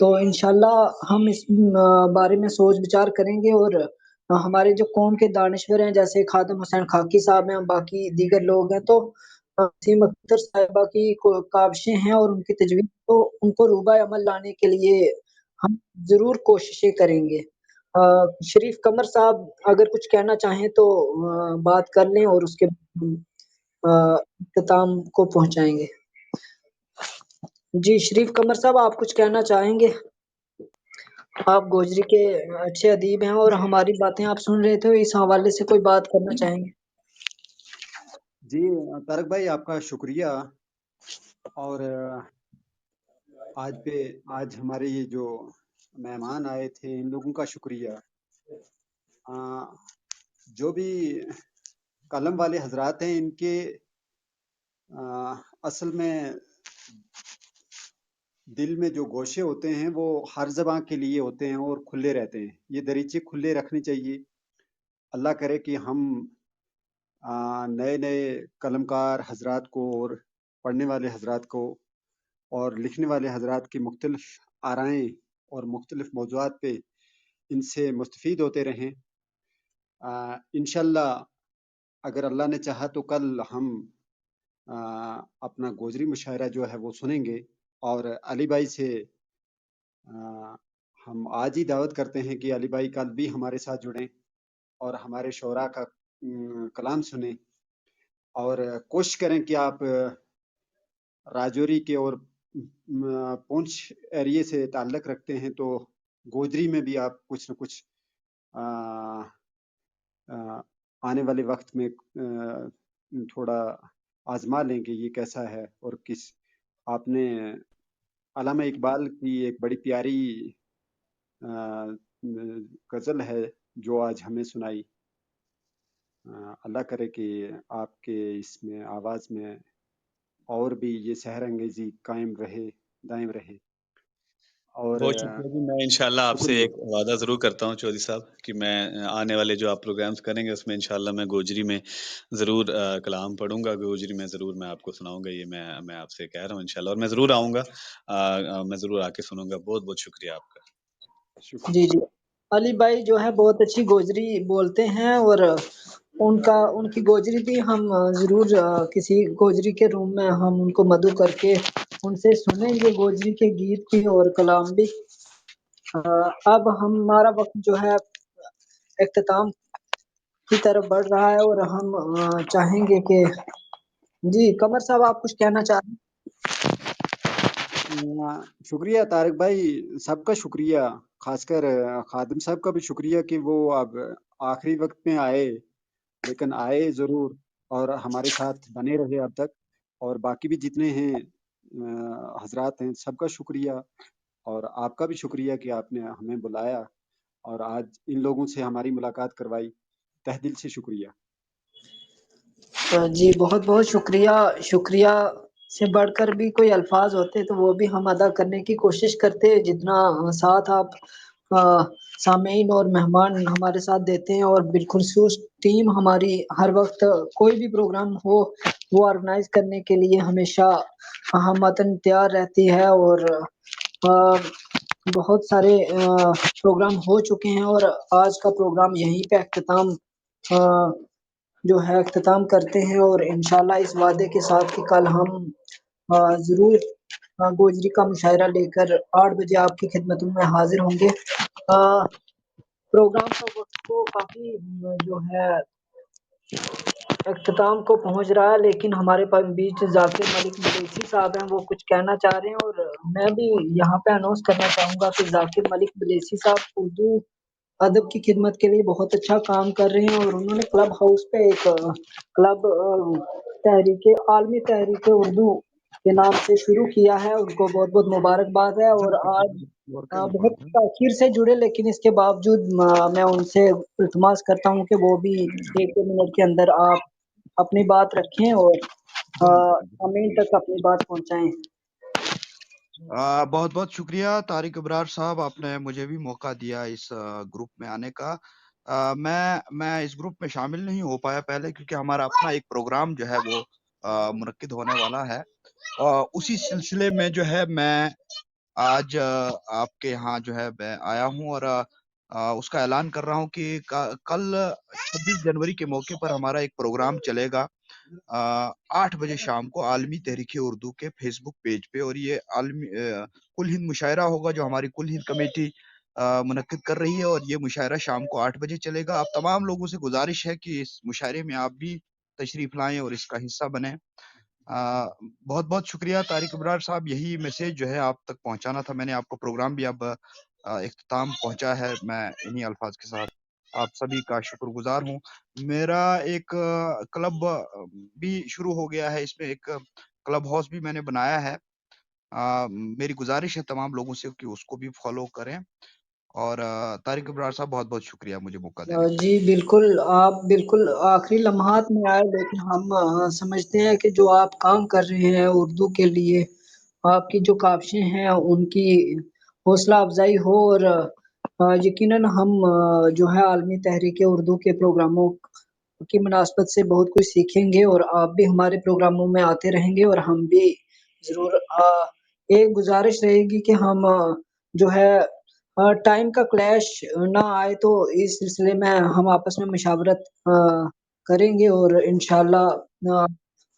B: تو انشاءاللہ ہم اس بارے میں سوچ بچار کریں گے، اور ہمارے جو قوم کے دانشور ہیں جیسے خادم حسین خاکی صاحب ہیں، باقی دیگر لوگ ہیں، تو نسیم اختر صاحبہ کی کاوشیں ہیں اور ان کی تجویز، تو ان کو روبہ عمل لانے کے لیے ہم ضرور کوششیں کریں گے۔ شریف قمر صاحب اگر کچھ کہنا چاہیں تو بات کر لیں، اور اس کے اختتام کو پہنچائیں گے۔ جی شریف قمر صاحب، آپ کچھ کہنا چاہیں گے؟ آپ گوجری کے اچھے ادیب ہیں اور ہماری باتیں آپ سن رہے تھے، اس حوالے سے کوئی بات کرنا چاہیں گے؟
F: جی طارق بھائی، آپ کا شکریہ، اور آج ہمارے یہ جو مہمان آئے تھے ان لوگوں کا شکریہ۔ جو بھی قلم والے حضرات ہیں ان کے اصل میں دل میں جو گوشے ہوتے ہیں وہ ہر زبان کے لیے ہوتے ہیں اور کھلے رہتے ہیں، یہ دریچے کھلے رکھنے چاہیے۔ اللہ کرے کہ ہم نئے نئے قلمکار حضرات کو اور پڑھنے والے حضرات کو اور لکھنے والے حضرات کی مختلف آرائیں اور مختلف موضوعات پہ ان سے مستفید ہوتے رہیں۔ انشاءاللہ اگر اللہ نے چاہا تو کل ہم اپنا گوجری مشاعرہ جو ہے وہ سنیں گے، اور علی بھائی سے ہم آج ہی دعوت کرتے ہیں کہ علی بھائی کل بھی ہمارے ساتھ جڑیں اور ہمارے شعراء کا کلام سنیں، اور کوشش کریں کہ آپ راجوری کے اور پونچھ ایریے سے تعلق رکھتے ہیں تو گوجری میں بھی آپ کچھ نہ کچھ آنے والے وقت میں تھوڑا آزما لیں کہ یہ کیسا ہے، اور کس آپ نے علامہ اقبال کی ایک بڑی پیاری غزل ہے جو آج ہمیں سنائی۔ اللہ کرے کہ آپ کے اس میں آواز میں اور بھی یہ سحر انگیزی قائم رہے، دائم رہے۔ اور
D: بہت شکریہ جی، میں انشاءاللہ آپ سے
F: شکریہ۔
D: ایک وعدہ ضرور کرتا ہوں چودھری صاحب کہ میں آنے والے جو آپ پروگرامز کریں گے اس میں انشاءاللہ میں گوجری میں ضرور کلام پڑھوں گا، گوجری میں ضرور میں آپ کو سناؤں گا، یہ میں آپ سے کہہ رہا ہوں انشاءاللہ، اور میں ضرور آؤں گا، میں ضرور آ کے سنوں گا۔ بہت بہت شکریہ آپ کا۔
F: شکریہ۔
B: جی جی، علی بھائی جو ہے بہت اچھی گوجری بولتے ہیں، اور ان کی گوجری بھی ہم ضرور کسی گوجری کے روم میں ہم ان کو مدعو کر کے ان سے سنیں گے گوجری کے گیت بھی اور کلام بھی۔ اب ہمارا وقت جو ہے اختتام کی طرف بڑھ رہا ہے، اور ہم چاہیں گے کہ جی قمر صاحب آپ کچھ کہنا چاہ رہے ہیں؟
F: شکریہ طارق بھائی، سب کا شکریہ، خاص کر خادم صاحب کا بھی شکریہ کہ وہ اب آخری وقت میں آئے، لیکن آئے ضرور اور ہمارے ساتھ بنے رہے اب تک، اور باقی بھی جتنے ہیں حضرات ہیں سب کا شکریہ، اور آپ کا بھی شکریہ کہ آپ نے ہمیں بلایا اور آج ان لوگوں سے ہماری ملاقات کروائی، تہ دل سے شکریہ۔
B: جی بہت بہت شکریہ، شکریہ سے بڑھ کر بھی کوئی الفاظ ہوتے تو وہ بھی ہم ادا کرنے کی کوشش کرتے، جتنا ساتھ آپ سامعین اور مہمان ہمارے ساتھ دیتے ہیں، اور بالخصوص ٹیم ہماری ہر وقت کوئی بھی پروگرام ہو وہ آرگنائز کرنے کے لیے ہمیشہ ہمتن تیار رہتی ہے، اور بہت سارے پروگرام ہو چکے ہیں، اور آج کا پروگرام یہیں پہ اختتام جو ہے اختتام کرتے ہیں، اور انشاءاللہ اس وعدے کے ساتھ کہ کل ہم ضرور گوجری کا مشاعرہ لے کر 8 بجے آپ کی خدمتوں میں حاضر ہوں گے۔ پروگرام کا وقت تو کافی جو ہے اختتام کو پہنچ رہا ہے، لیکن ہمارے پاس بیچ ذاکر ملک بلیسی صاحب ہیں، وہ کچھ کہنا چاہ رہے ہیں، اور میں بھی یہاں پہ اناؤنس کرنا چاہوں گا کہ ذاکر ملک بلیسی صاحب اردو ادب کی خدمت کے لیے بہت اچھا کام کر رہے ہیں، اور انہوں نے کلب ہاؤس پہ ایک کلب عالمی تحریک اردو کے نام سے شروع کیا ہے، ان کو بہت بہت مبارکباد ہے، اور آج بہت تاخیر سے جڑے، لیکن اس کے باوجود میں ان سے التماس کرتا ہوں کہ وہ بھی 1 منٹ کے اندر آپ اپنی بات رکھیں اور امین تک اپنی بات پہنچائیں۔
I: بہت بہت شکریہ طارق ابرار صاحب، آپ نے مجھے بھی موقع دیا اس گروپ میں آنے کا۔ میں اس گروپ میں شامل نہیں ہو پایا پہلے کیونکہ ہمارا اپنا ایک پروگرام جو ہے وہ منعقد ہونے والا ہے، اسی سلسلے میں جو ہے میں آج آپ کے یہاں جو ہے میں آیا ہوں اور اس کا اعلان کر رہا ہوں کہ کل 26 جنوری کے موقع پر ہمارا ایک پروگرام چلے گا 8 بجے شام کو عالمی تحریک اردو کے فیس بک پیج پہ، اور یہ عالمی کل ہند مشاعرہ ہوگا جو ہماری کل ہند کمیٹی منعقد کر رہی ہے، اور یہ مشاعرہ شام کو 8 بجے چلے گا۔ آپ تمام لوگوں سے گزارش ہے کہ اس مشاعرے میں آپ بھی تشریف لائیں اور اس کا حصہ بنیں۔ بہت بہت شکریہ طارق ابرار صاحب، یہی میسیج جو ہے آپ تک پہنچانا تھا۔ میں نے آپ کو پروگرام بھی اب اختتام پہنچا ہے، میں انہی الفاظ کے ساتھ آپ سبھی کا شکر گزار ہوں۔ میرا ایک کلب بھی شروع ہو گیا ہے، اس میں ایک کلب ہاؤس بھی میں نے بنایا ہے۔ میری گزارش ہے تمام لوگوں سے کہ اس کو بھی فالو کریں، اور طارق ابرار صاحب بہت بہت شکریہ مجھے موقع دینے کے لیے۔
B: جی بالکل، آپ بالکل آخری لمحات میں آئے، لیکن ہم سمجھتے ہیں کہ جو آپ کام کر رہے ہیں اردو کے لیے، آپ کی جو کاوشیں ہیں ان کی حوصلہ افزائی ہو، اور یقیناً ہم جو ہے عالمی تحریک اردو کے پروگراموں کی مناسبت سے بہت کچھ سیکھیں گے، اور آپ بھی ہمارے پروگراموں میں آتے رہیں گے، اور ہم بھی ضرور ایک گزارش رہے گی کہ ہم جو ہے ٹائم کا کلیش نہ آئے، تو اس سلسلے میں ہم آپس میں مشاورت کریں گے، اور انشاءاللہ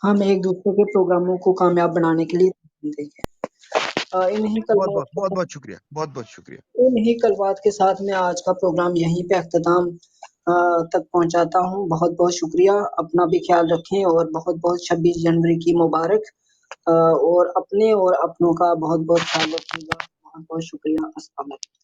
B: ہم ایک دوسرے کے پروگراموں کو کامیاب بنانے کے لیے دیں گے۔ انہی
I: بہت بہت شکریہ، بہت بہت شکریہ۔
B: انہی کلمات کے ساتھ میں آج کا پروگرام یہیں پہ اختتام تک پہنچاتا ہوں۔ بہت بہت شکریہ، اپنا بھی خیال رکھیں، اور بہت بہت 26 جنوری کی مبارک، اور اپنے اور اپنوں کا بہت بہت خیال رکھیے گا۔ بہت بہت شکریہ، السلام علیکم۔